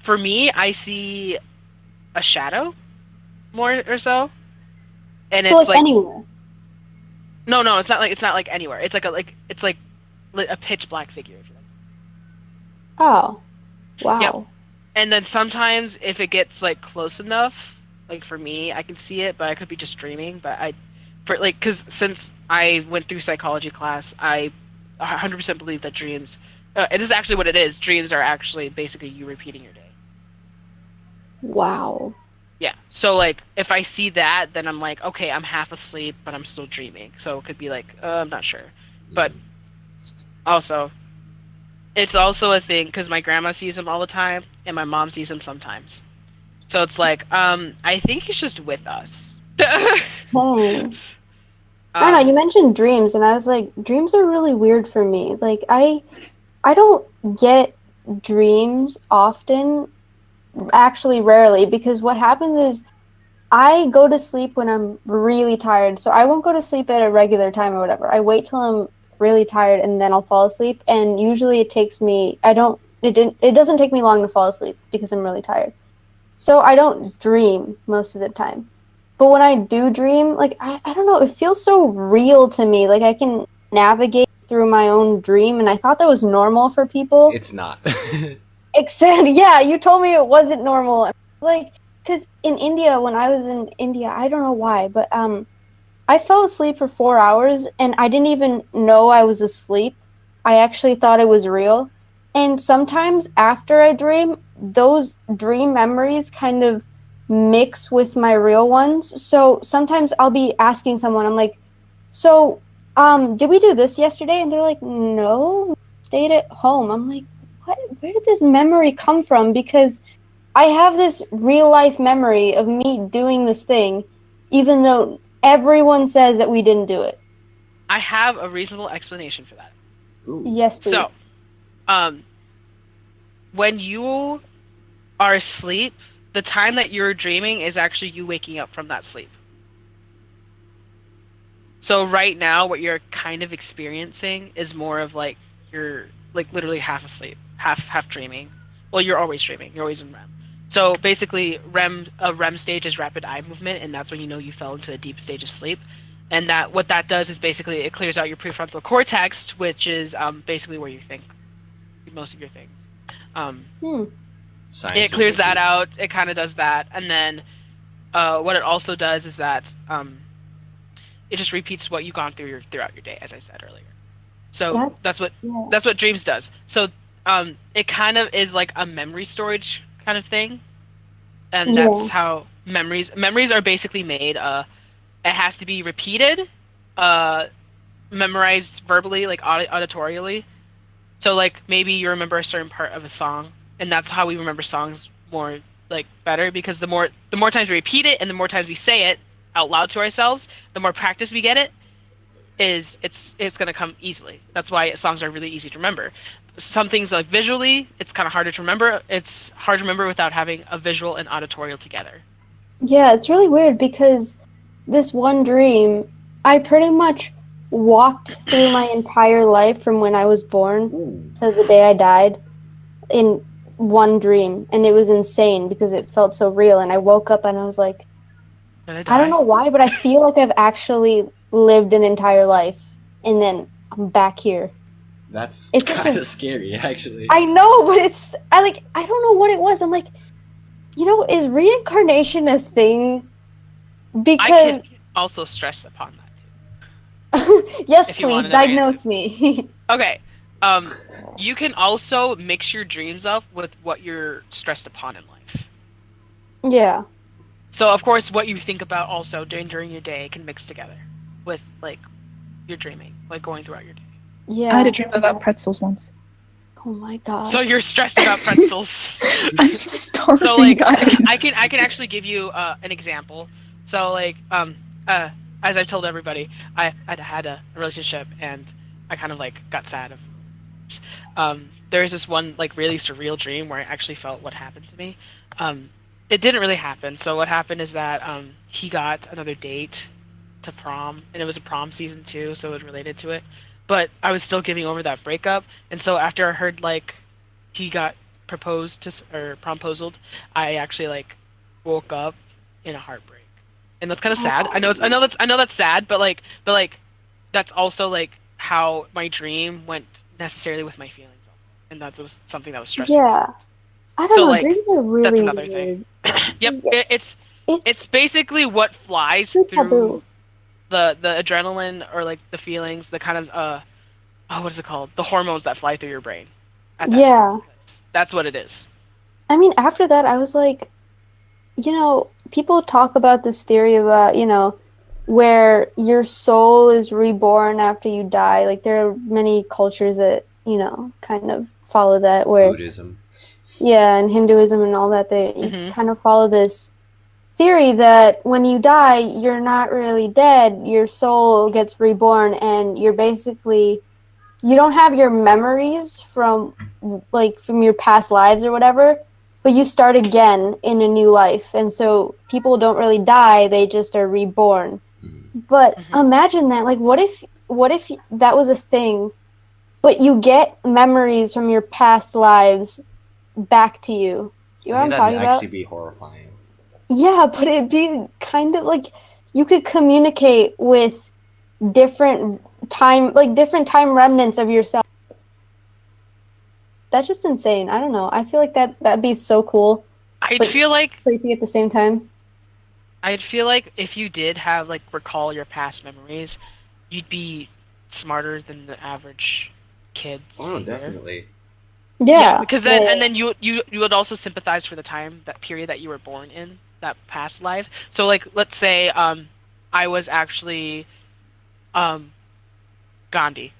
For me, I see a shadow more or so, and So it's like anywhere. no, it's not like anywhere. It's like it's like a pitch black figure. If you like. Oh, wow. Yep. And then sometimes if it gets like close enough, like for me, I can see it, but I could be just dreaming. But because since I went through psychology class, I 100% believe that dreams. It is actually what it is. Dreams are actually basically you repeating your day. Wow. Yeah. So like if I see that, then I'm like, okay, I'm half asleep, but I'm still dreaming. So it could be like, I'm not sure. But also, it's also a thing because my grandma sees him all the time and my mom sees him sometimes. So it's like, I think he's just with us. Dang. I don't know, you mentioned dreams, and I was like, dreams are really weird for me. Like, I don't get dreams often, actually rarely, because what happens is I go to sleep when I'm really tired. So I won't go to sleep at a regular time or whatever. I wait till I'm really tired and then I'll fall asleep. And usually it takes me it doesn't take me long to fall asleep because I'm really tired. So I don't dream most of the time. But when I do dream, like I don't know, it feels so real to me. Like I can navigate through my own dream, and I thought that was normal for people. It's not. Except, yeah, you told me it wasn't normal. Like, because in India, when I was in India, I don't know why, but I fell asleep for 4 hours, and I didn't even know I was asleep. I actually thought it was real. And sometimes after I dream, those dream memories kind of mix with my real ones. So sometimes I'll be asking someone, I'm like, so, did we do this yesterday? And they're like, no, we stayed at home. I'm like, what? Where did this memory come from? Because I have this real life memory of me doing this thing, even though everyone says that we didn't do it. I have a reasonable explanation for that. Ooh. Yes, please. So, when you are asleep, the time that you're dreaming is actually you waking up from that sleep. So right now, what you're kind of experiencing is more of like you're like literally half asleep, half dreaming. Well, you're always dreaming. You're always in REM. So basically, a REM stage is rapid eye movement, and that's when you know you fell into a deep stage of sleep. And that what that does is basically it clears out your prefrontal cortex, which is basically where you think most of your things. It clears that out. It kind of does that, and then what it also does is that it just repeats what you've gone through throughout your day, as I said earlier. So that's what dreams does. So it kind of is like a memory storage kind of thing, and that's how memories are basically made. It has to be repeated, memorized verbally, like auditorially. So like maybe you remember a certain part of a song, and that's how we remember songs more like better, because the more times we repeat it and the more times we say it out loud to ourselves, the more practice we get it's going to come easily. That's why songs are really easy to remember. Some things like visually, it's kind of harder to remember. It's hard to remember without having a visual and auditorial together. Yeah, it's really weird because this one dream, I pretty much walked through my entire life from when I was born to the day I died in one dream, and it was insane because it felt so real. And I woke up and I was like, I don't know why, but I feel like I've actually lived an entire life, and then I'm back here. It's It's kind of scary, actually. I know, but I don't know what it was. I'm like, is reincarnation a thing? Because I can also stress upon that too. Yes, if you want please to diagnose me. Okay. You can also mix your dreams up with what you're stressed upon in life. Yeah. So of course, what you think about also during your day can mix together with like your dreaming, like going throughout your day. Yeah. I had a dream about pretzels once. Oh my god. So you're stressed about pretzels. I'm starving, So like guys. I can actually give you an example. So like as I've told everybody, I'd had a relationship and I kind of like got sad. There was this one like really surreal dream where I actually felt what happened to me. It didn't really happen. So what happened is that he got another date to prom, and it was a prom season too, so it related to it. But I was still giving over that breakup, and so after I heard like he got proposed to or promposaled, I actually like woke up in a heartbreak, and that's kind of sad. I know that's sad, but like that's also like how my dream went necessarily with my feelings also, and that was something that was stressing me. Yeah. I don't So know. like Dreams are really that's another weird. thing. Yep, Yeah, it's basically what flies too through taboo. the adrenaline or like the feelings, the kind of what is it called? The hormones that fly through your brain at that Yeah. time. That's what it is. I mean, after that, I was like, people talk about this theory about, where your soul is reborn after you die. Like, there are many cultures that, kind of follow that, where, Buddhism. yeah, and Hinduism and all that, they Mhm. kind of follow this theory that when you die, you're not really dead. Your soul gets reborn, and you're basically, you don't have your memories from your past lives or whatever, but you start again in a new life. And so people don't really die, they just are reborn. But imagine that, like, what if that was a thing, but you get memories from your past lives back to you? You know what I'm that'd talking about? actually be horrifying. Yeah, but it'd be kind of like you could communicate with different time remnants of yourself. That's just insane. I don't know. I feel like that'd be so cool. I'd feel like creepy at the same time. if you did have like recall your past memories, you'd be smarter than the average kids. Oh, here. definitely. Yeah, because then you would also sympathize for the time, that period that you were born in, that past life. So like let's say I was actually Gandhi,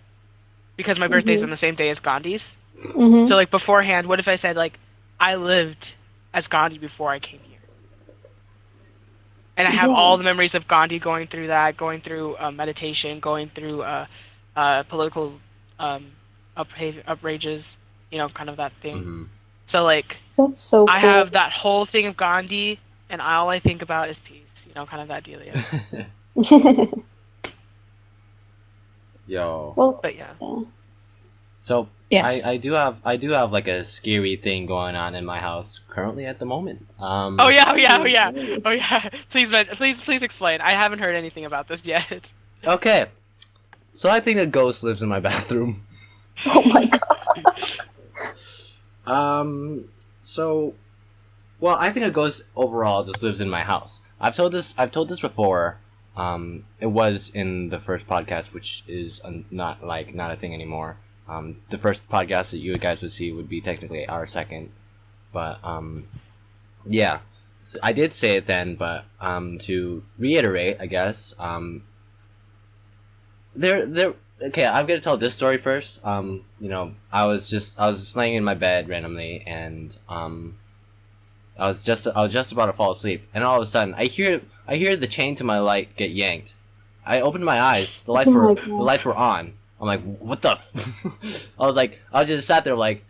because my birthday's on the same day as Gandhi's. Mm-hmm. So like beforehand, what if I said like I lived as Gandhi before I came here? And I have all the memories of Gandhi going through meditation, going through political outrages, kind of that thing. Mm-hmm. So like That's so cool. I have that whole thing of Gandhi, and all I think about is peace, kind of that dealio. Yo. Well, But yeah. So Yes. I do have like a scary thing going on in my house currently at the moment. Oh yeah. Please explain. I haven't heard anything about this yet. Okay. So I think a ghost lives in my bathroom. oh my god. So, well, I think a ghost overall just lives in my house. I've told this before. It was in the first podcast, which is not a thing anymore. The first podcast that you guys would see would be technically our second, but yeah, so I did say it then, but to reiterate, I guess, okay, I'm gonna tell this story first. I was just laying in my bed randomly, and I was just about to fall asleep, and all of a sudden I hear the chain to my light get yanked. I opened my eyes. The lights were on. I'm like, what the? I was just sat there like,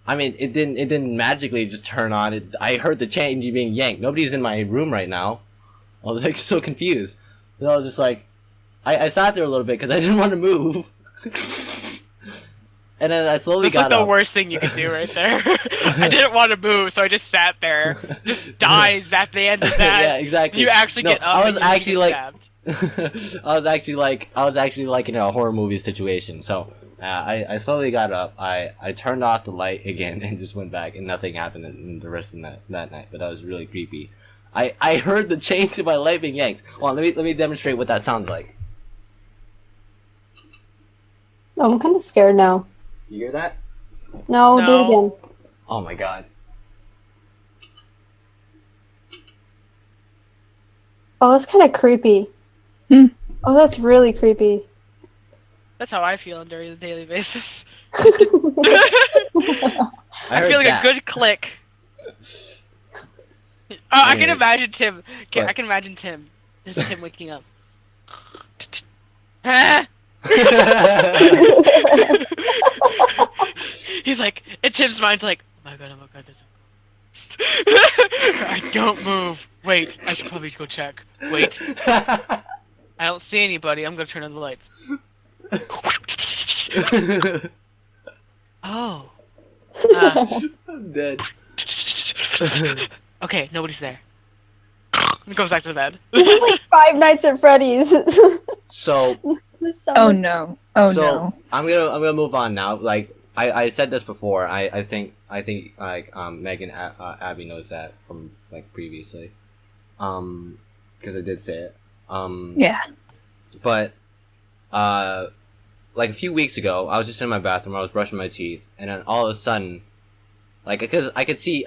I mean, it didn't magically just turn on. I heard the chain being yanked. Nobody's in my room right now. I was like so confused. And I was just like, I sat there a little bit because I didn't want to move. And then I slowly got up. That's like the worst thing you could do right there. I didn't want to move, so I just sat there. Just dies at the end of that. Yeah, exactly. You actually get up. I was and actually you like, stabbed. I was actually like in a horror movie situation. So I slowly got up. I turned off the light again and just went back, and nothing happened in the rest of that night. But that was really creepy. I heard the chain to my light being yanked. Well, let me demonstrate what that sounds like. Oh, I'm kind of scared now. Do you hear that? No, do it again. Oh my god. Oh, that's kind of creepy. Oh, that's really creepy. That's how I feel on a daily basis. I I heard feel like that. a good click. I can Anyways. imagine Tim. What? I can imagine Tim. Just Tim waking up. Huh? He's like, in Tim's mind's like, oh my god, there's a ghost. I don't move. Wait, I should probably go check. Wait, I don't see anybody. I'm gonna turn on the lights. Oh. I'm dead. Okay, nobody's there. Goes back to the bed. This is like Five Nights at Freddy's. So This Oh summer. no. Oh so no. I'm gonna move on now. Like I said this before. I think like Megan Abby knows that from like previously, because I did say it. Yeah. But like a few weeks ago, I was just in my bathroom. I was brushing my teeth, and then all of a sudden, like because I could see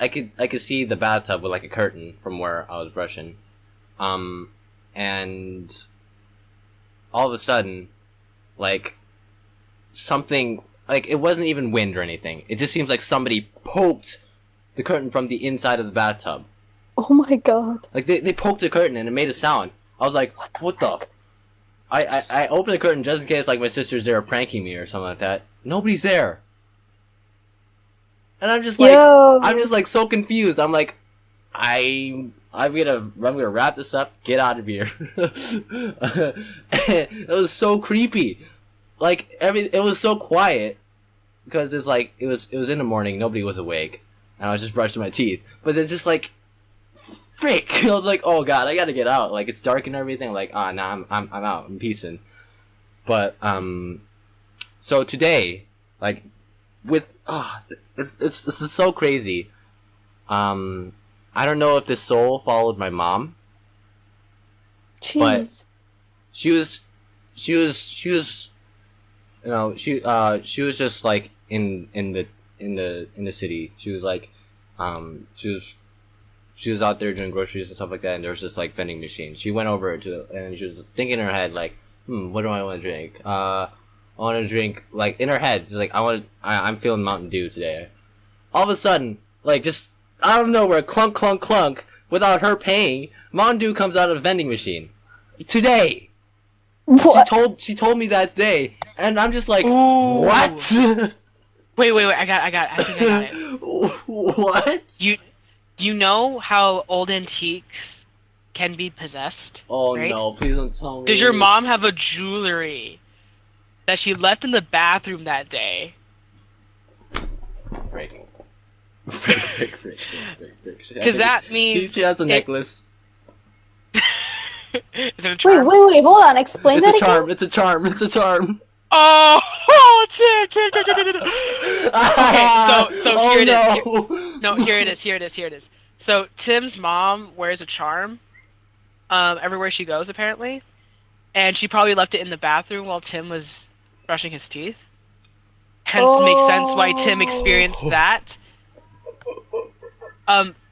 the bathtub with like a curtain from where I was brushing, and all of a sudden, like something, like it wasn't even wind or anything. It just seems like somebody poked the curtain from the inside of the bathtub. Oh my god. Like they poked the curtain and it made a sound. I was like, what the? I opened the curtain just in case like my sister's there pranking me or something like that. Nobody's there. And I'm just like, Yo. I'm just like so confused. I'm like, I'm gonna wrap this up, get out of here. It was so creepy. Like it was so quiet because there's like it was in the morning, nobody was awake, and I was just brushing my teeth. But it's just like, frick! I was like, oh god, I gotta get out. Like it's dark and everything. Like nah, I'm out. I'm peacing. But so today, like with it's so crazy. I don't know if this soul followed my mom. But Jeez. she was you know, she was just like in the city. She was like she was out there doing groceries and stuff like that, and there was this like vending machine. She went over to and she was thinking in her head like, what do I want to drink? I want to drink, like in her head, she's like, I'm feeling Mountain Dew today. All of a sudden, like just out of nowhere, clunk clunk clunk, without her paying, Mountain Dew comes out of a vending machine. Today. What? She told me that today, and I'm just like, Ooh. what? Wait, I think I got it. What? Do you know how old antiques can be possessed? Oh right? no, please don't tell me. Does your mom have a jewelry that she left in the bathroom that day? Frick. Because that means she has a necklace. Is it a Wait, charm? wait, hold on. Explain It's that a charm. again. It's a charm. It's a charm. Oh, Tim. Okay, so Oh, here it is. no. No, here it is. So Tim's mom wears a charm, everywhere she goes apparently, and she probably left it in the bathroom while Tim was brushing his teeth. Hence, makes sense why Tim experienced that.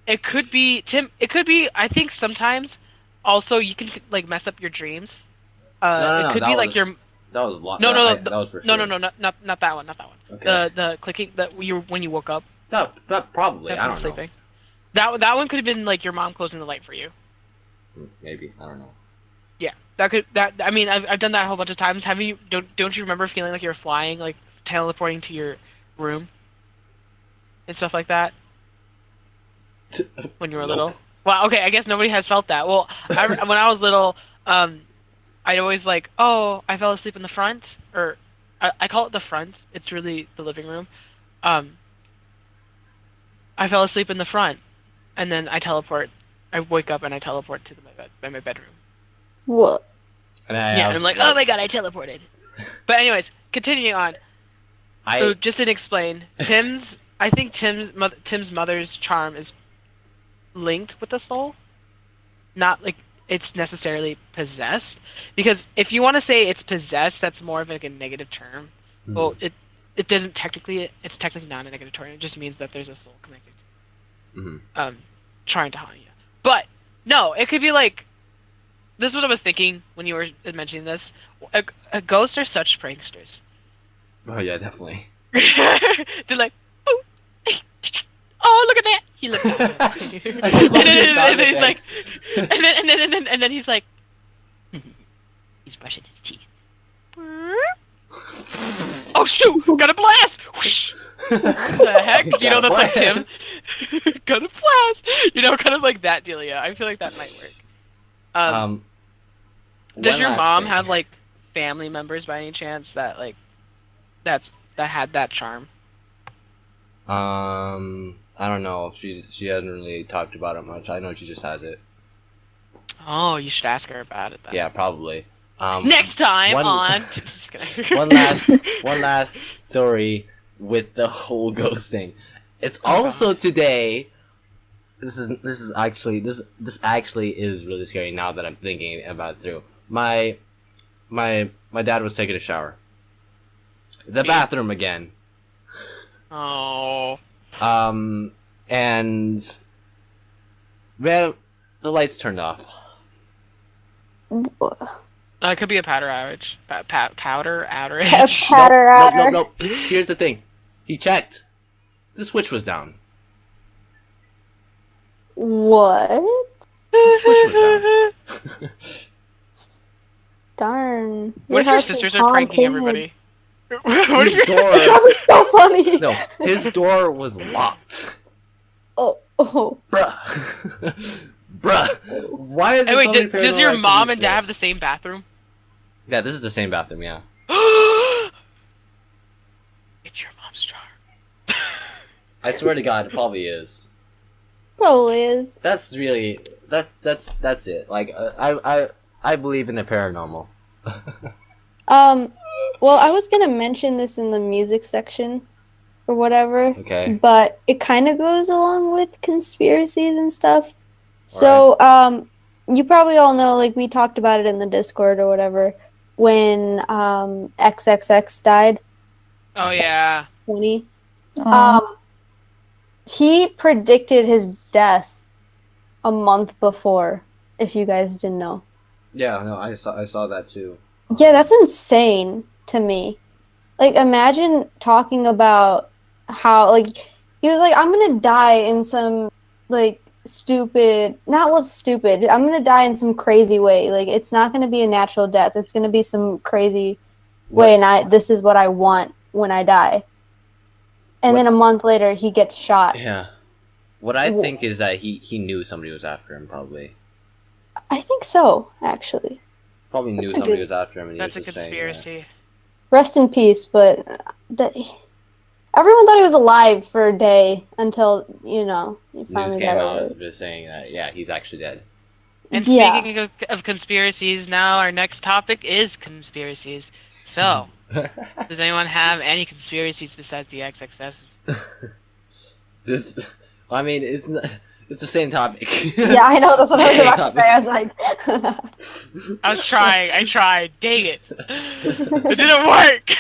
It could be Tim. It could be. I think sometimes, also you can like mess up your dreams. No, it could be like your. That was No, that was for no, sure. no, not that one. Okay. The clicking that when you woke up. That probably. I don't Sleeping. That one could have been like your mom closing the light for you. know. Maybe I don't know. Yeah, I mean, I've done that a whole bunch of times. Haven't you? Don't you remember feeling like you're flying, like teleporting to your room, and stuff like that when you were Nope. little? Well, okay, I guess nobody has felt that. Well, when I was little, I'd always like, oh, I fell asleep in the front, or I call it the front. It's really the living room. I fell asleep in the front, and then I teleport. I wake up and I teleport to my bedroom. What? And Yeah, and I'm like, oh my god, I teleported. But anyways, continuing on. So just to explain, I think Tim's mother's charm is linked with the soul, not like it's necessarily possessed. Because if you want to say it's possessed, that's more of like a negative term. Hmm. Well, it doesn't technically. It's technically not a negative term. It just means that there's a soul connected to Mhm. trying to haunt you. But no, it could be like this is what I was thinking when you were mentioning this. Ghosts are such pranksters. Oh yeah, definitely. They're like, "Ooh, oh, look at that!" He looks at me. I love your sound and then he's like, effects. and then he's like, he's brushing his teeth. Oh shoot! Got a blast! Whoosh. The heck? You know, that's like Tim. Got a blast! You know, kind of like that dealio. I feel like that might work. Does One your last mom thing. have like family members by any chance that like that had that charm? I don't know. She hasn't really talked about it much. I know she just has it. Oh, you should ask her about it then. Yeah, probably. Next time one- on. Just kidding. one last story with the whole ghost thing. It's Oh, also God. today. This actually is really scary now that I'm thinking about it through. My dad was taking a shower. The Yeah. bathroom again. Oh. And well, the lights turned off. It could be a powder outage. Powder A outage. patter outer. No. Here's the thing. He checked. The switch was down. What? The switch was down. Darn. What if your house is sisters are pranking haunted. everybody? What if His your- door. That was so funny. No, his door was locked. Oh. Bruh. Why is Hey, it wait, so many does your paranormal mom activities and dad today? have the same bathroom? Yeah, this is the same bathroom, yeah. It's your mom's jar. I swear to God, it probably is. Probably is. That's it. Like, I believe in the paranormal. Well, I was gonna mention this in the music section or whatever, Okay. but it kind of goes along with conspiracies and stuff. So, you probably all know, like, we talked about it in the Discord or whatever, when XXX died, Oh yeah. 20. Aw. He predicted his death a month before, if you guys didn't know. Yeah, no, I saw that too. Yeah, that's insane to me. Like, imagine talking about how, like, he was like, I'm gonna die in some, like, stupid, not what's stupid, I'm gonna die in some crazy way. Like, it's not gonna be a natural death. It's gonna be some crazy way, and this is what I want when I die. And then a month later, he gets shot. Yeah. What I think is that he knew somebody was after him, probably. I think so, actually. Probably knew That's a somebody good- was after him, and That's he a was just saying that. conspiracy. Rest in peace, but everyone thought he was alive for a day until, you News finally came got out over it. just saying that, yeah, he's actually dead. And Yeah. speaking of conspiracies, now our next topic is conspiracies. So, does anyone have any conspiracies besides the XXS? I mean, it's the same topic. Yeah, I know, that's what I was Same about to say. I was like, I was trying. I tried. Dang it. It didn't work.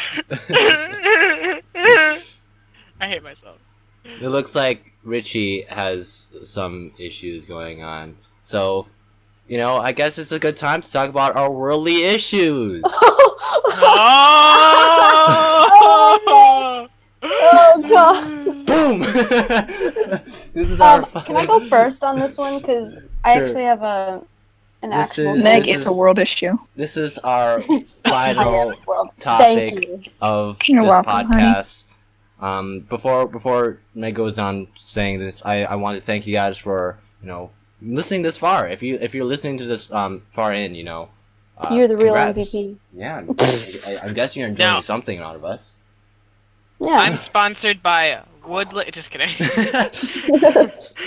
I hate myself. It looks like Richie has some issues going on. So, I guess it's a good time to talk about our worldly issues. Oh! oh god. Boom! This is our Can I go first on this one? Because I Sure. actually have an This actual. is- Meg, this it's is- a world issue. This is our I final am, well, topic Thank you. of You're this welcome, honey. podcast. Before Meg goes on saying this, I want to thank you guys for listening this far. If you're listening to this far in, You're the real congrats. MVP. Yeah, I'm guessing you're enjoying Now- something out of us. Yeah. I'm sponsored by Woodland. Just kidding.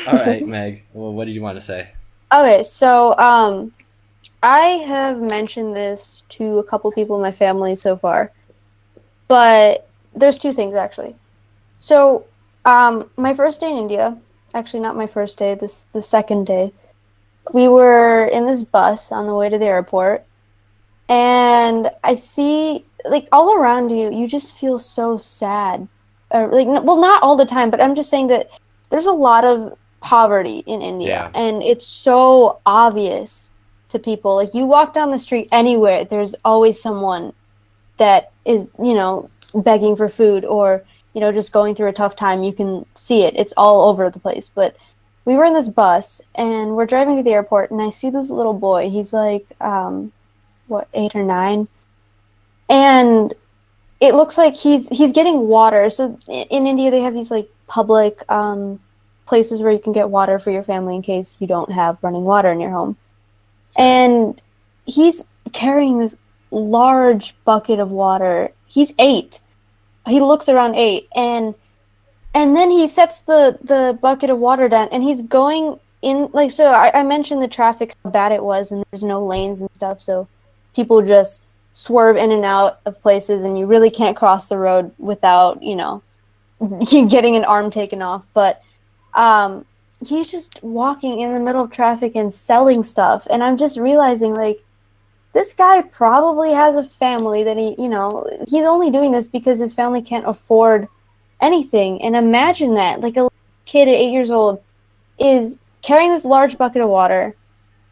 All right, Meg. Well, what did you want to say? Okay, so I have mentioned this to a couple people in my family so far, but there's two things actually. So my first day in India, actually not my first day, the second day, we were in this bus on the way to the airport, and I see, like, all around you, you just feel so sad. Well, not all the time, but I'm just saying that there's a lot of poverty in India, Yeah. and it's so obvious. to people. Like, you walk down the street anywhere, there's always someone that is, begging for food or, just going through a tough time. You can see it. It's all over the place. But we were in this bus, and we're driving to the airport, and I see this little boy. He's like, 8 or 9? And it looks like he's getting water. So in India, they have these, like, public places where you can get water for your family in case you don't have running water in your home. And he's carrying this large bucket of water. He's 8. He looks around 8, and then he sets the bucket of water down, and he's going in, like, so I mentioned the traffic, how bad it was, and there's no lanes and stuff, so people just swerve in and out of places, and you really can't cross the road without, you getting an arm taken off. But he's just walking in the middle of traffic and selling stuff, and I'm just realizing, like, this guy probably has a family that he's only doing this because his family can't afford anything. And imagine that, like, a kid at 8 years old is carrying this large bucket of water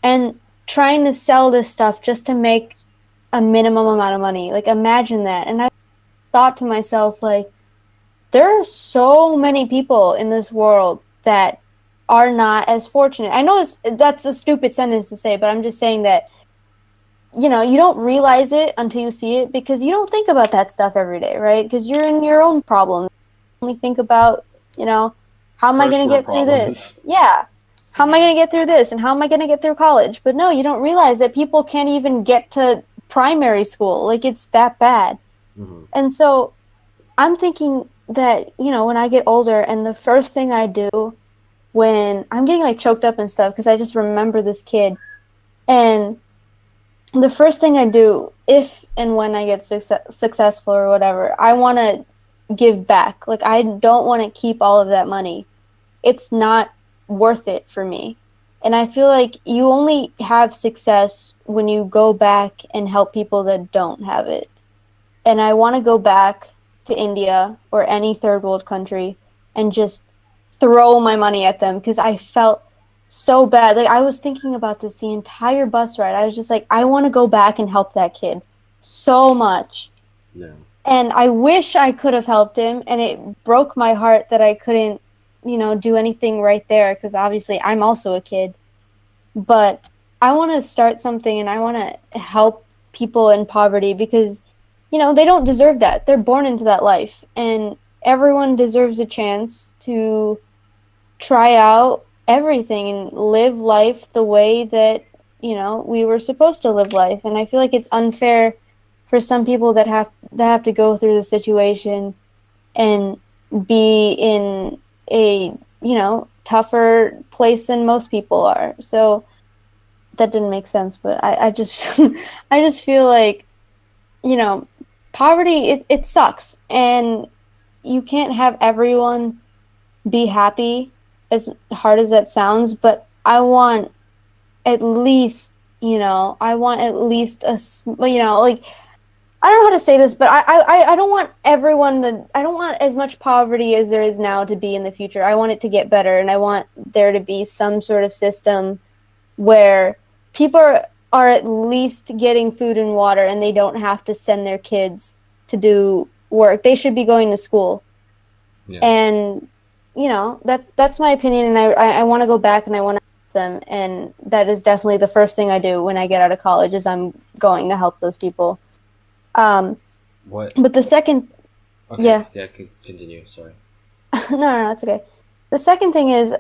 and trying to sell this stuff just to make a minimum amount of money. Like, imagine that. And I thought to myself, like, there are so many people in this world that are not as fortunate. I know that's a stupid sentence to say, but I'm just saying that, you don't realize it until you see it, because you don't think about that stuff every day, right? Because you're in your own problems. You only think about, how am I going to get through this? Yeah. How am I going to get through this? And how am I going to get through college? But no, you don't realize that people can't even get to primary school. Like, it's that bad. Mm-hmm. And so I'm thinking that, when I get older, and the first thing I do when I'm getting, like, choked up and stuff, because I just remember this kid, and the first thing I do, if and when I get successful or whatever, I want to give back. Like, I don't want to keep all of that money. It's not worth it for me. And I feel like you only have success when you go back and help people that don't have it. And I want to go back to India or any third world country and just throw my money at them, because I felt so bad. Like, I was thinking about this the entire bus ride. I was just like, I want to go back and help that kid so much. Yeah. And I wish I could have helped him, and it broke my heart that I couldn't, do anything right there, because obviously I'm also a kid. But I want to start something, and I want to help people in poverty, because, they don't deserve that. They're born into that life, and everyone deserves a chance to try out everything and live life the way that we were supposed to live life. And I feel like it's unfair for some people that have to go through the situation and be in a tougher place than most people are. So that didn't make sense, but I just I just feel like poverty, it sucks, and you can't have everyone be happy, as hard as that sounds. But I want at least, like, I don't know how to say this, but I don't want I don't want as much poverty as there is now to be in the future. I want it to get better, and I want there to be some sort of system where people are at least getting food and water, and they don't have to send their kids to do work. They should be going to school. Yeah. And that's my opinion, and I want to go back, and I want to help them, and that is definitely the first thing I do when I get out of college, is I'm going to help those people. What? But the second... Okay. Yeah, continue, sorry. No, it's okay. The second thing is,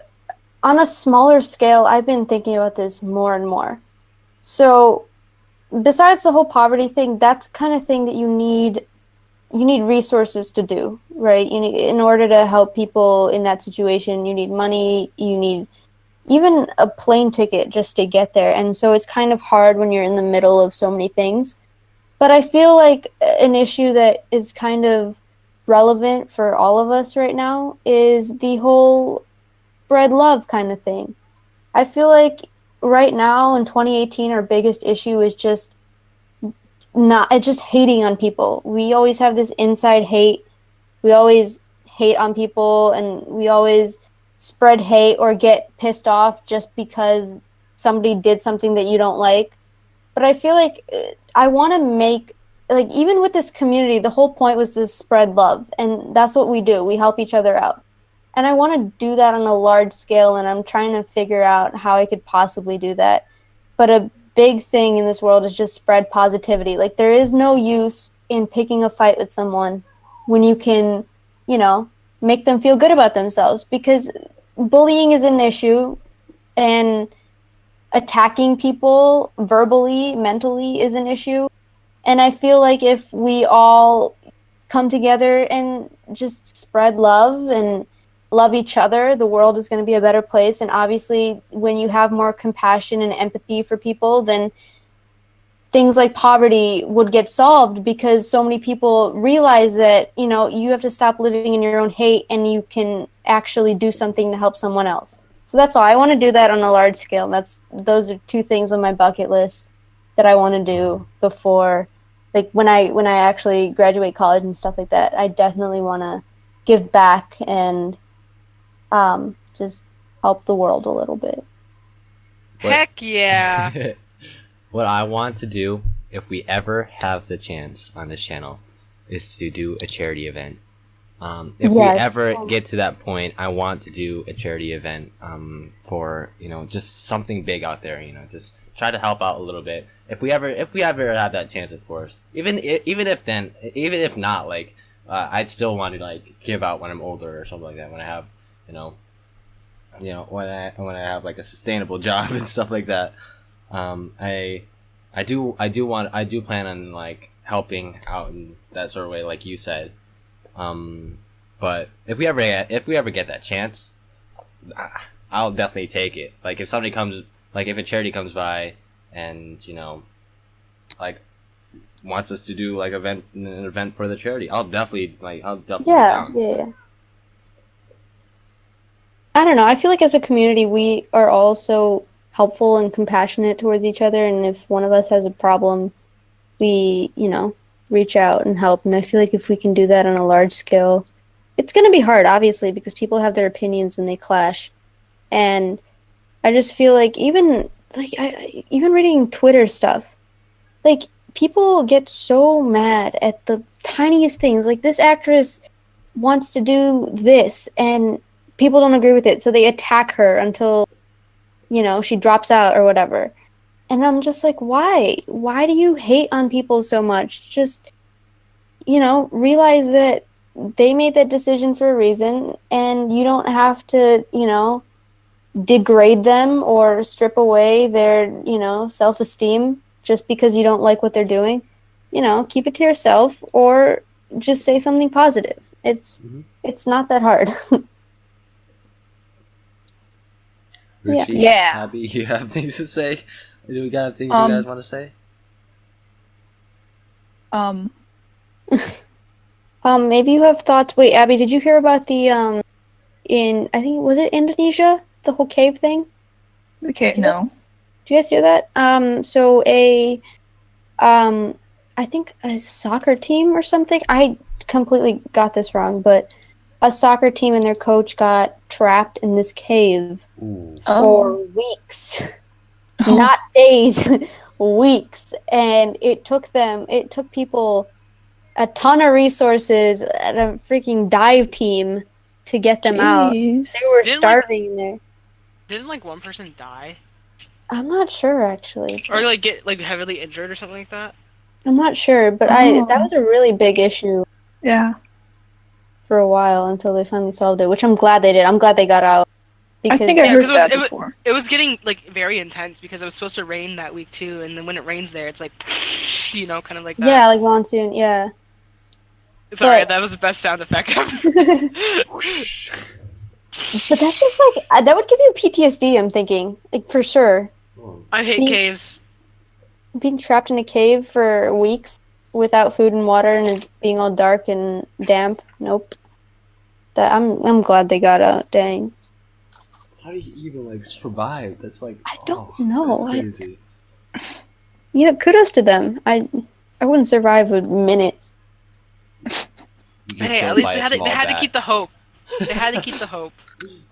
on a smaller scale, I've been thinking about this more and more. So, besides the whole poverty thing, that's the kind of thing that you need resources to do, right? In order to help people in that situation, you need money, you need even a plane ticket just to get there. And so it's kind of hard when you're in the middle of so many things. But I feel like an issue that is kind of relevant for all of us right now is the whole spread love kind of thing. I feel like right now in 2018, our biggest issue is just hating on people. We always have this inside hate. We always hate on people, and we always spread hate or get pissed off just because somebody did something that you don't like. But I feel like I want to make, like, even with this community, the whole point was to spread love. And that's what we do. We help each other out. And I want to do that on a large scale, and I'm trying to figure out how I could possibly do that. But a big thing in this world is just spread positivity. Like, there is no use in picking a fight with someone when you can, you know, make them feel good about themselves, because bullying is an issue, and attacking people verbally, mentally is an issue. And I feel like if we all come together and just spread love and love each other, the world is going to be a better place. And obviously, when you have more compassion and empathy for people, then things like poverty would get solved, because so many people realize that, you know, you have to stop living in your own hate and you can actually do something to help someone else. So that's all. I want to do that on a large scale. Those are 2 things on my bucket list that I want to do before, like, when I actually graduate college and stuff like that. I definitely want to give back and just help the world a little bit. Heck yeah. What I want to do, if we ever have the chance on this channel, is to do a charity event. If we ever get to that point, I want to do a charity event for, you know, just something big out there, you know, just try to help out a little bit. If we ever have that chance, of course. Even if not, like, I'd still want to, like, give out when I'm older or something like that, when I have, when I have, like, a sustainable job and stuff like that. I do plan on, like, helping out in that sort of way, like you said. But if we ever get that chance, I'll definitely take it. Like, if somebody comes, like, if a charity comes by and, you know, like, wants us to do, like, an event for the charity, I'll definitely be down. Yeah. I don't know. I feel like as a community, we are all so helpful and compassionate towards each other, and if one of us has a problem, we, you know, reach out and help. And I feel like if we can do that on a large scale, it's going to be hard, obviously, because people have their opinions and they clash. And I just feel like even reading Twitter stuff, like, people get so mad at the tiniest things. Like, this actress wants to do this and people don't agree with it, so they attack her until, you know, she drops out or whatever. And I'm just like, why? Why do you hate on people so much? Just, you know, realize that they made that decision for a reason, and you don't have to, you know, degrade them or strip away their, you know, self-esteem just because you don't like what they're doing. You know, keep it to yourself or just say something positive. It's not that hard. Richie, Yeah. Abby, you have things to say? Do we got things you guys want to say? Maybe you have thoughts. Wait, Abby, did you hear about the in, I think, was it Indonesia, the whole cave thing? The cave? No. Did you guys hear that? So I think a soccer team or something. I completely got this wrong, but a soccer team and their coach got trapped in this cave for weeks. Not days, weeks. And it took people a ton of resources and a freaking dive team to get them out. They were starving in there. Didn't, like, one person die? I'm not sure, actually. Or, like, get, like, heavily injured or something like that? I'm not sure, but that was a really big issue. Yeah. For a while until they finally solved it, which I'm glad they did. I'm glad they got out. I think I heard that it before. It was getting, like, very intense because it was supposed to rain that week too, and then when it rains there, it's like, you know, kind of like that. Yeah, like monsoon. Yeah. Sorry, that was the best sound effect ever. But that's just like that would give you PTSD. I'm thinking, like, for sure. I hate caves. Being trapped in a cave for weeks without food and water and it being all dark and damp. Nope. I'm glad they got out. Dang. How do you even, like, survive? That's like, I don't know. That's crazy. You know, kudos to them. I wouldn't survive a minute. Hey, at least they had to keep the hope. They had to keep the hope.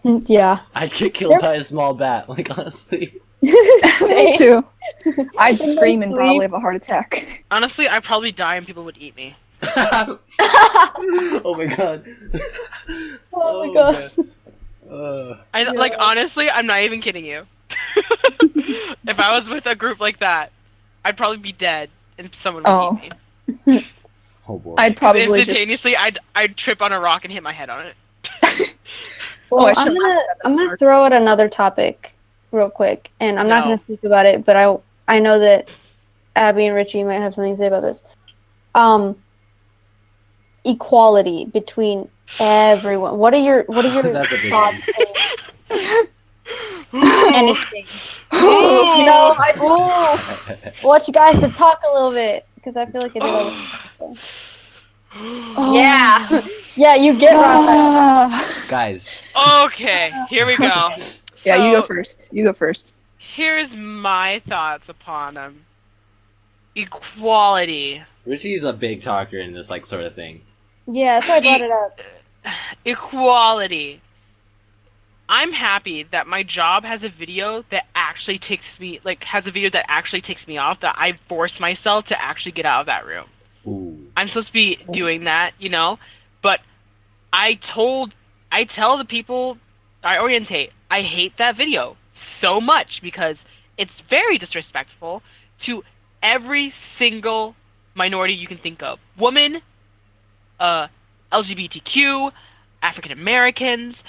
Yeah. I'd get killed by a small bat, like, honestly. Me too. I'd In my scream and sleep. probably have a heart attack. Honestly, I'd probably die and people would eat me. Oh my god. Oh my god. Like, honestly, I'm not even kidding you. If I was with a group like that, I'd probably be dead and someone would eat me. Oh boy. I'd probably just. Instantaneously, I'd trip on a rock and hit my head on it. Well, I I'm should've gonna laughed at that I'm gonna part. throw out another topic real quick, and I'm not No. gonna speak about it, but I know that Abby and Richie might have something to say about this. Equality between everyone. What are your That's a big thoughts? Ooh. Anything. You know, I want you guys to talk a little bit because I feel like I do other Oh. Yeah. Yeah, you get Rafa. Guys. Okay, here we go. Yeah, you go So, first. You go first. Here's my thoughts upon equality. Richie's a big talker in this like sort of thing. Yeah, that's why I brought it up. Equality. I'm happy that my job has a video that actually takes me off, that I force myself to actually get out of that room. Ooh. I'm supposed to be doing that, you know, but I tell the people I orientate, I hate that video so much because it's very disrespectful to every single minority you can think of. Women, LGBTQ, African Americans,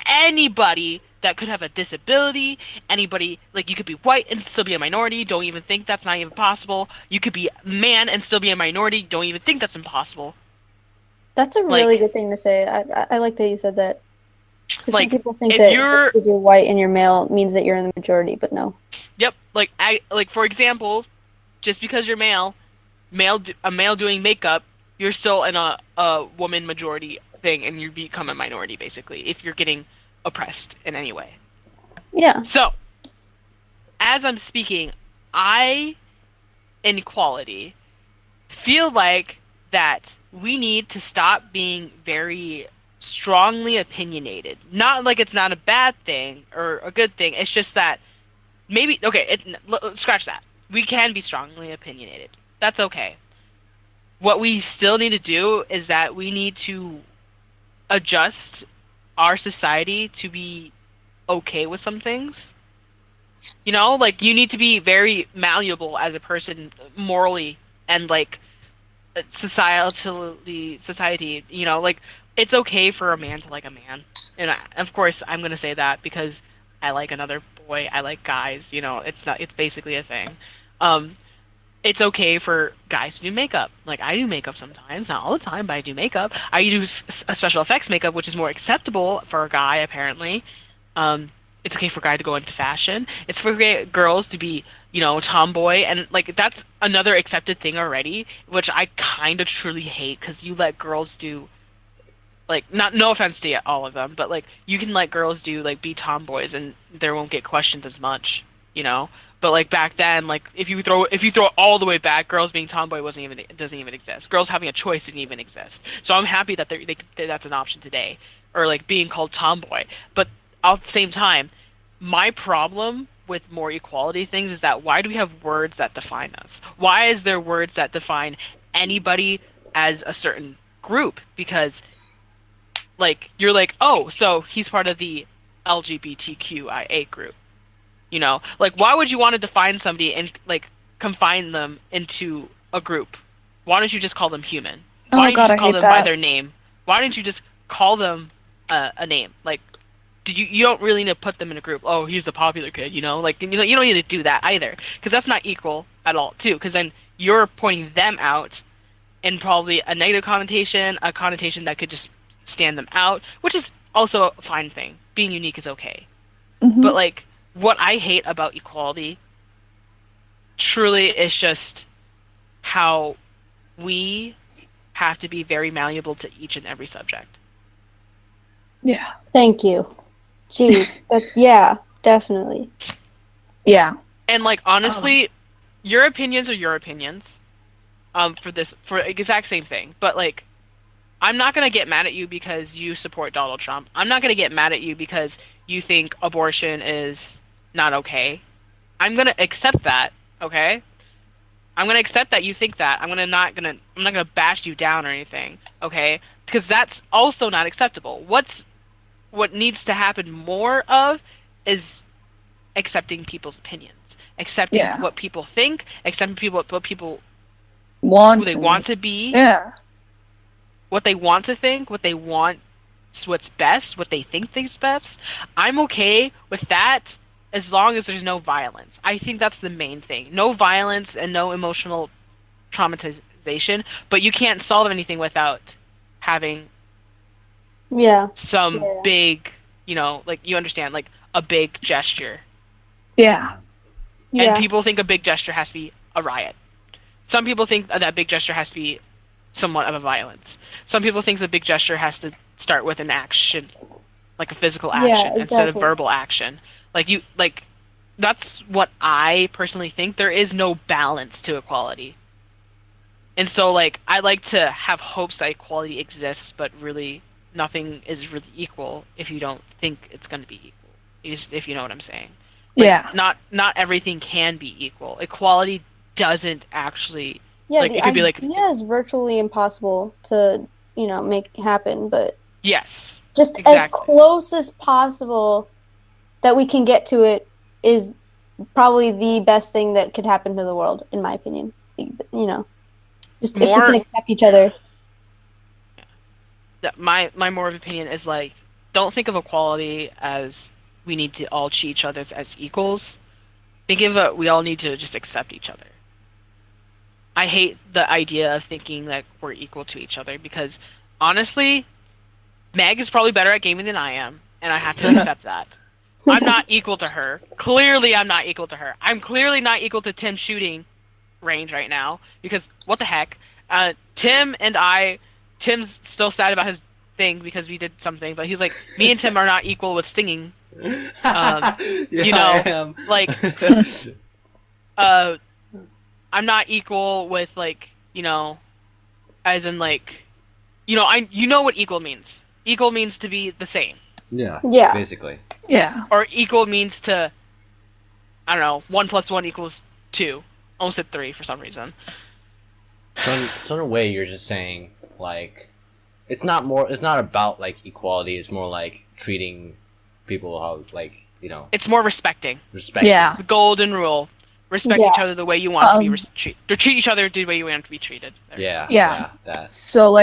anybody that could have a disability, anybody, like, you could be white and still be a minority, don't even think that's not even possible. You could be a man and still be a minority, don't even think that's impossible. That's a Like- really good thing to say. I like that you said that. 'Cause Like, some people think if that you're- because you're white and you're male means that you're in the majority, but no. Yep, like, for example, just because you're a male doing makeup, you're still in a woman majority thing, and you become a minority, basically, if you're getting oppressed in any way. Yeah. So, as I'm speaking, inequality, feel like that we need to stop being very strongly opinionated. Not like it's not a bad thing or a good thing. It's just that maybe, okay, scratch that. We can be strongly opinionated. That's okay. What we still need to do is that we need to adjust our society to be okay with some things. You know, like, you need to be very malleable as a person morally and, like, society, you know, like, it's okay for a man to like a man. And of course, I'm going to say that because I like another boy, I like guys, you know, it's basically a thing. It's okay for guys to do makeup. Like, I do makeup sometimes, not all the time, but I do makeup. I do a special effects makeup, which is more acceptable for a guy, apparently. It's okay for a guy to go into fashion. It's for girls to be, you know, tomboy, and, like, that's another accepted thing already, which I kind of truly hate, because you let girls do, like, no offense to all of them, but, like, you can let girls do, like, be tomboys, and they won't get questioned as much, you know. But, like, back then, like, if you throw it all the way back, girls being tomboy doesn't even exist. Girls having a choice didn't even exist. So I'm happy that that's an option today, or, like, being called tomboy. But at the same time, my problem with more equality things is that why do we have words that define us? Why is there words that define anybody as a certain group? Because, like, you're like, oh, so he's part of the LGBTQIA group. You know, like, why would you want to define somebody and, like, confine them into a group? Why don't you just call them human? Why don't you just call them by their name? Why don't you just call them a name? Like, you don't really need to put them in a group. Oh, he's the popular kid, you know? Like, you don't need to do that either, because that's not equal at all, too, because then you're pointing them out in probably a negative connotation, a connotation that could just stand them out, which is also a fine thing. Being unique is okay. Mhm. But, like, what I hate about equality truly is just how we have to be very malleable to each and every subject. Yeah. Thank you. Gee, yeah, definitely. Yeah. And, like, honestly, your opinions are your opinions. For the exact same thing. But, like, I'm not gonna get mad at you because you support Donald Trump. I'm not gonna get mad at you because you think abortion is not okay. I'm gonna accept that, okay? I'm gonna accept that you think that. I'm not gonna bash you down or anything, okay? Because that's also not acceptable. What needs to happen more of is accepting people's opinions, accepting Yeah. what people think, accepting what people Want who they to- want to be, Yeah. what they want to think, what they want, what's best, what they think is best. I'm okay with that as long as there's no violence. I think that's the main thing. No violence and no emotional traumatization, but you can't solve anything without having Yeah. some Yeah. big, like you understand, like a big gesture. Yeah. Yeah. And people think a big gesture has to be a riot. Some people think that big gesture has to be somewhat of a violence. Some people think the big gesture has to start with an action, like a physical action, instead of exactly. verbal action. That's what I personally think. There is no balance to equality. And so, I like to have hopes that equality exists, but really nothing is really equal if you don't think it's going to be equal. If you know what I'm saying. Yeah. Not everything can be equal. Equality doesn't actually. Yeah, Like, the it could be idea is virtually impossible to, make happen, but yes, just as exactly. close as possible that we can get to it is probably the best thing that could happen to the world, in my opinion. Just if we More- can accept each other. My more of opinion is don't think of equality as we need to all treat each other as equals. Think of it, we all need to just accept each other. I hate the idea of thinking that we're equal to each other because honestly, Meg is probably better at gaming than I am, and I have to accept that. I'm not equal to her. Clearly, I'm not equal to her. I'm clearly not equal to Tim's shooting range right now because what the heck? Tim's still sad about his thing because we did something, but he's like, me and Tim are not equal with singing. Yeah, I am. I'm not equal with as in you know what equal means. Equal means to be the same. Yeah. Yeah. Basically. Yeah. Or equal means to, I don't know, 1 + 1 = 2. Almost said 3 for some reason. So in a way, you're just saying it's not about equality. It's more like treating people how It's more respecting. Yeah. The golden rule. Respect Yeah. each other the way you want to be treated. Or treat each other the way you want to be treated. There. Yeah. Yeah. That. So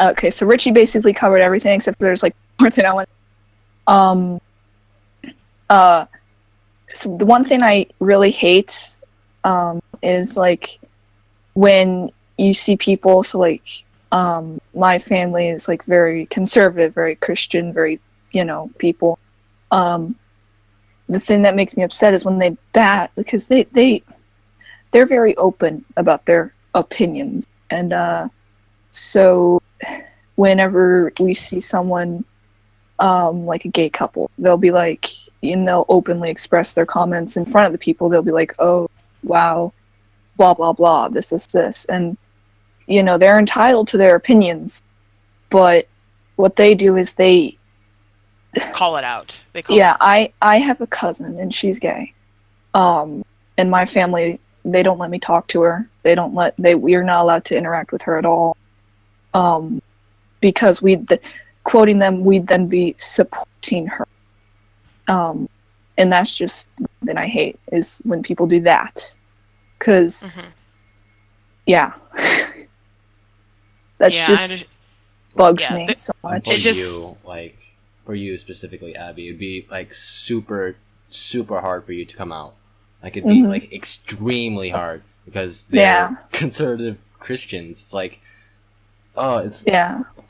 okay, so Richie basically covered everything except for there's more thing I want. So the one thing I really hate is when you see people. So my family is very conservative, very Christian, very people. The thing that makes me upset is when they bat because they're very open about their opinions, and so whenever we see someone like a gay couple, they'll be and they'll openly express their comments in front of the people. They'll be like, oh wow, blah blah blah, this is this, and they're entitled to their opinions, but what they do is they call it out. I have a cousin and she's gay, and my family, they don't let me talk to her. We're not allowed to interact with her at all, because quoting them, we'd then be supporting her, and that's just something I hate is when people do that, because yeah, that's just bugs me so much. For you specifically, Abby, it'd be super super hard for you to come out. It'd be extremely hard because they're conservative Christians. It's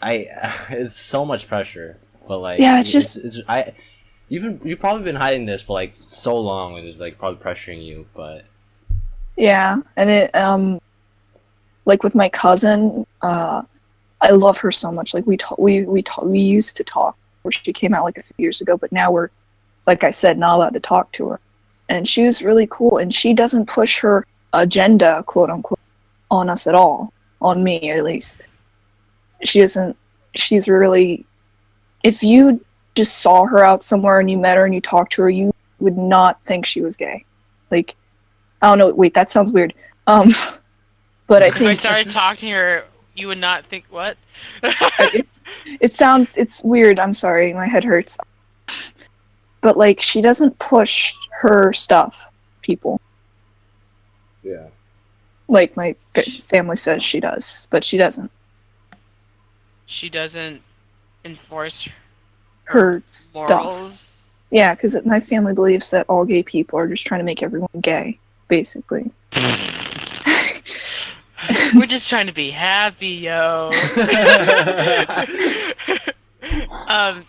it's so much pressure, but you've probably been hiding this for so long, and it's probably pressuring you, but yeah, and it with my cousin, I love her so much. We used to talk where she came out a few years ago, but now we're, like I said, not allowed to talk to her. And she was really cool, and she doesn't push her agenda, quote unquote, on us at all. On me, at least. She isn't. She's really. If you just saw her out somewhere and you met her and you talked to her, you would not think she was gay. Like, I don't know. Wait, that sounds weird. But I If I think started talking to her, you would not think what? it's weird. I'm sorry, my head hurts. But like, she doesn't push her stuff, people. Yeah. Like my family says she does, but she doesn't. She doesn't enforce Her morals. stuff. Yeah, because my family believes that all gay people are just trying to make everyone gay, basically. We're just trying to be happy, yo.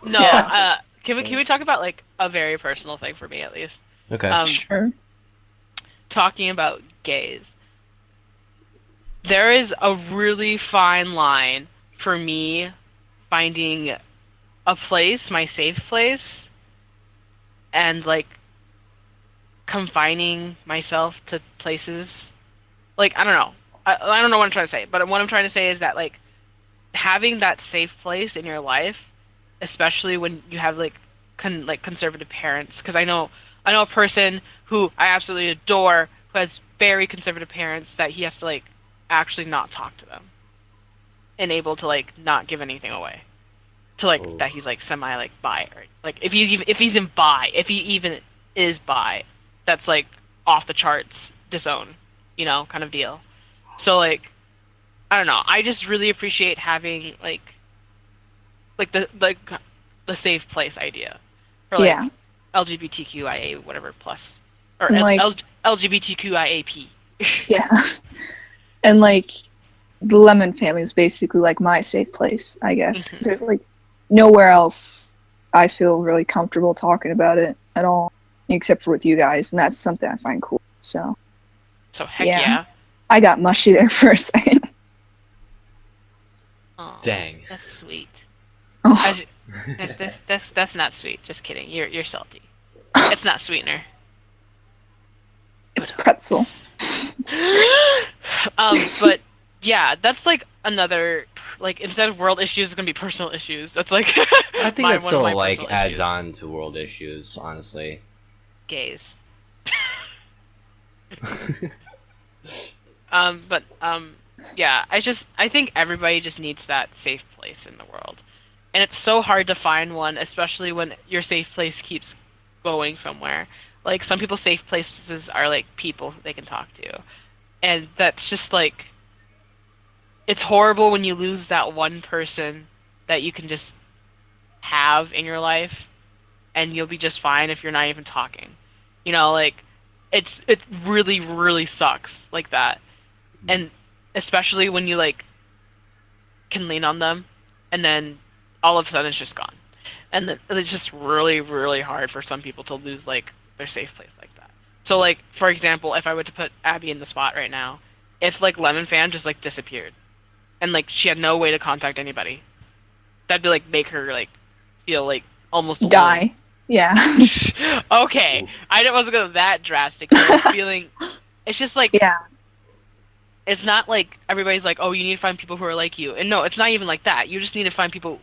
No. Yeah. Can we talk about like a very personal thing for me at least? Okay. Sure. Talking about gays. There is a really fine line for me finding a place, my safe place, and like confining myself to places. Like, I don't know. I don't know what I'm trying to say, but what I'm trying to say is that like having that safe place in your life, especially when you have like conservative parents, because I know a person who I absolutely adore who has very conservative parents that he has to like actually not talk to them and able to like not give anything away to like that he's like semi like bi, or like if he even is bi, that's like off the charts disown, kind of deal. So like I don't know, I just really appreciate having like the safe place idea for like LGBTQIA whatever plus or And, like, LGBTQIAP. Yeah. And like the Lemon family is basically like my safe place, I guess. Mhm. There's like nowhere else I feel really comfortable talking about it at all, except for with you guys, and that's something I find cool. So Heck yeah. I got mushy there for a second. Aw, Dang. that's sweet. Oh. That's not sweet. Just kidding. You're salty. It's not sweetener. It's pretzel. But yeah, that's like another like instead of world issues, it's gonna be personal issues. That's like I think that one of still my like personal adds issues. on to world issues, honestly. Gays. Yeah, I think everybody just needs that safe place in the world. And it's so hard to find one, especially when your safe place keeps going somewhere. Like some people's safe places are like people who they can talk to. And that's just like it's horrible when you lose that one person that you can just have in your life and you'll be just fine if you're not even talking. Like it really, really sucks like that. And especially when you like can lean on them and then all of a sudden it's just gone. And then it's just really, really hard for some people to lose like their safe place like that. So like for example, if I were to put Abby in the spot right now, if like Lemon Fan just like disappeared and like she had no way to contact anybody, that'd be like make her like feel like almost alone. Die. Yeah. Okay, I wasn't going that drastic. But I'm feeling it's just like Yeah. it's not like everybody's like, oh, you need to find people who are like you, and no, it's not even like that. You just need to find people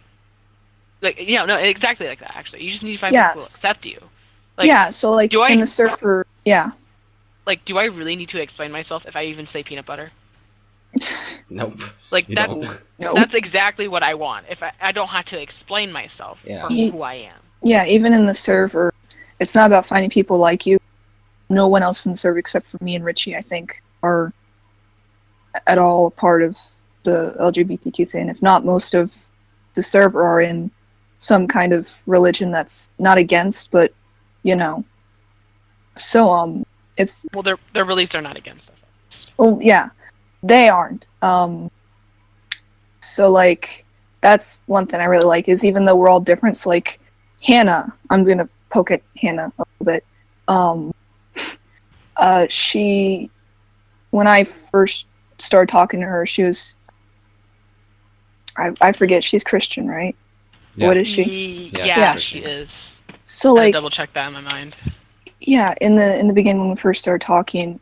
like no, exactly like that. Actually, you just need to find people who accept you. Like, yeah. So like in the server, yeah. Like, do I really need to explain myself if I even say peanut butter? Nope. Like You that. don't. No. That's exactly what I want. If I don't have to explain myself for who I am. Yeah, even in the server, it's not about finding people like you. No one else in the server except for me and Richie, I think, are at all a part of the LGBTQ thing. If not, most of the server are in some kind of religion that's not against, but So it's well, their beliefs are not against us. well, yeah, they aren't. So like that's one thing I really like is even though we're all different, so like Hannah, I'm gonna poke at Hannah a little bit. She, when I first started talking to her, she was, I forget, she's Christian, right? Yeah. What is she? Yeah, she is. So I like, double check that in my mind. yeah, in the beginning when we first started talking,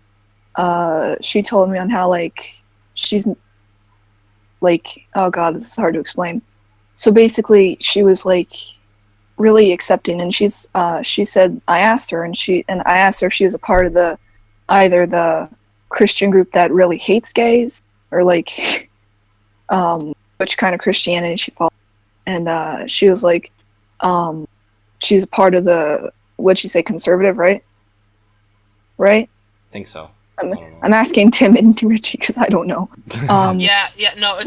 she told me on how like she's like, oh god, this is hard to explain. So basically, she was like, really accepting, and she said I asked her if she was a part of either the Christian group that really hates gays or like which kind of Christianity she follows, and she was like she's a part of what'd she say, conservative, right? I think so. I'm asking Tim and Richie because I don't know. Yeah, no,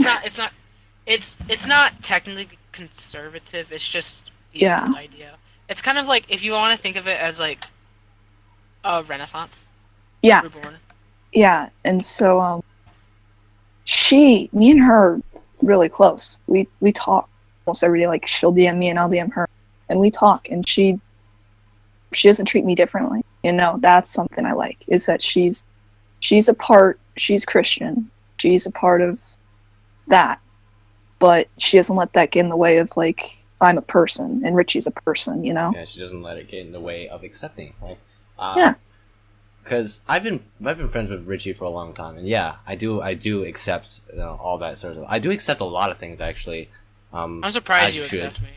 it's not technically conservative. It's just the old idea. It's kind of like, if you want to think of it as like a Renaissance. Yeah. Reborn. Yeah, and so me and her are really close. We talk almost every day. Like, she'll DM me and I'll DM her, and we talk. And she doesn't treat me differently. You know, that's something I like, is that she's Christian. She's a part of that, but she doesn't let that get in the way of, like, I'm a person and Richie's a person, you know? Yeah, she doesn't let it get in the way of accepting. Like, yeah. Because I've been friends with Richie for a long time, and yeah, I do accept, you know, all that sort of. I do accept a lot of things, actually. I'm surprised you accept me.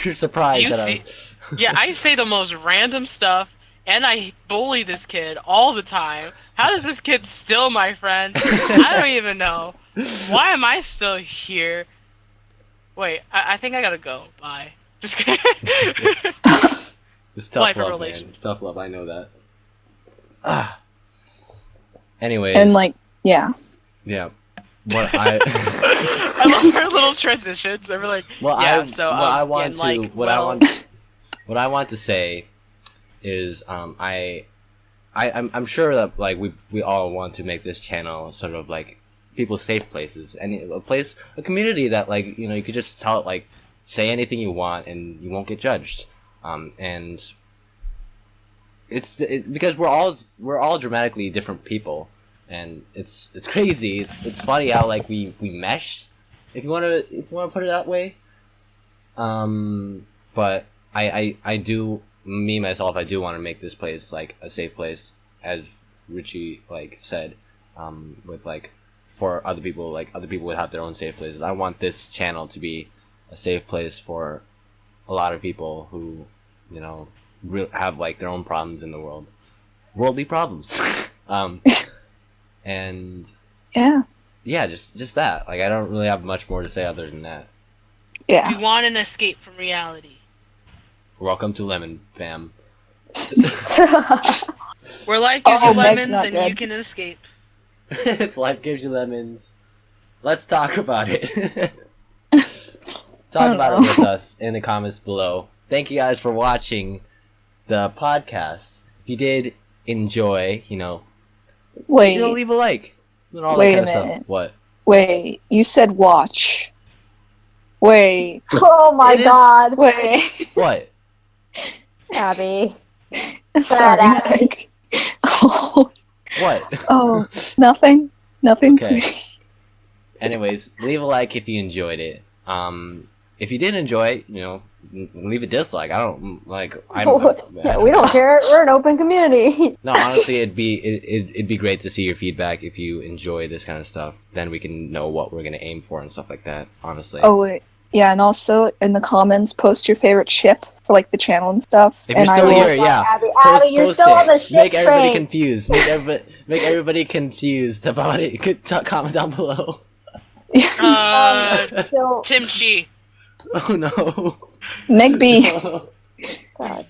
You're surprised Yeah, I say the most random stuff, and I bully this kid all the time. How does this kid still my friend? I don't even know. Why am I still here? Wait, I think I gotta go. Bye. Just kidding. It's tough Life love, and man. relations. It's tough love, I know that. Anyways. And, like, yeah. Yeah. What I I love our little transitions. They're like, well, yeah, what I want to say is I'm sure that, like, we all want to make this channel sort of like people's safe places, and a community that, like, you know, you could just say anything you want and you won't get judged. And it's because we're all dramatically different people, and it's crazy. It's funny how, like, we mesh, if you want to put it that way. But I do, me myself, I do want to make this place like a safe place, as Richie like said, with, like, for other people, like other people would have their own safe places. I want this channel to be a safe place for a lot of people who, you know, have, like, their own problems in the world, worldly problems. And yeah, just that. Like, I don't really have much more to say other than that. Yeah. We want an escape from reality. Welcome to Lemon Fam. Where life gives you Meg's lemons not and good. you can escape. If life gives you lemons, let's talk about it. Talk about it with us in the comments below. Thank you guys for watching the podcast. If you did enjoy, you know, leave a like. And all Wait that a kind of stuff. minute. What? Wait, you said watch. Wait. Oh my It is- god. Wait. What? Abby. Sorry. Abby. Meg. Oh. What? Nothing. Nothing Okay. sweet. Anyways, leave a like if you enjoyed it. If you didn't enjoy it, you know, leave a dislike. I don't. Yeah, we don't care. We're an open community. No, honestly, it'd be great to see your feedback if you enjoy this kind of stuff. Then we can know what we're gonna aim for and stuff like that. Honestly. Oh wait. Yeah, and also in the comments, post your favorite ship for, like, the channel and stuff. If you're and still I will, here, yeah. Abby, you're still on the ship Make everybody train. confused. Make everybody confused about it. You could comment down below. So, Tim Chi. Oh no. Meg B. God,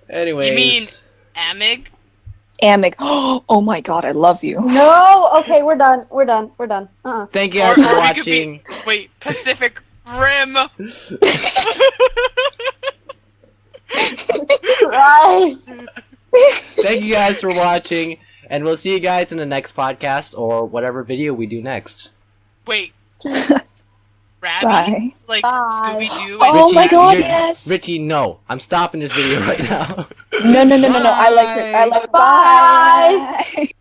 Anyways. You mean Amig? Amig. Oh my god, I love you. no. Okay, we're done. Thank you guys for we could watching. Wait, Pacific Rim. Christ. Thank you guys for watching, and we'll see you guys in the next podcast or whatever video we do next. Wait, Jeez. Rabby? Bye. Like Bye. Scooby-Doo? Oh Richie, my god, you're- yes. Richie, no. I'm stopping this video right now. No. I like it. I love it. Bye. Bye.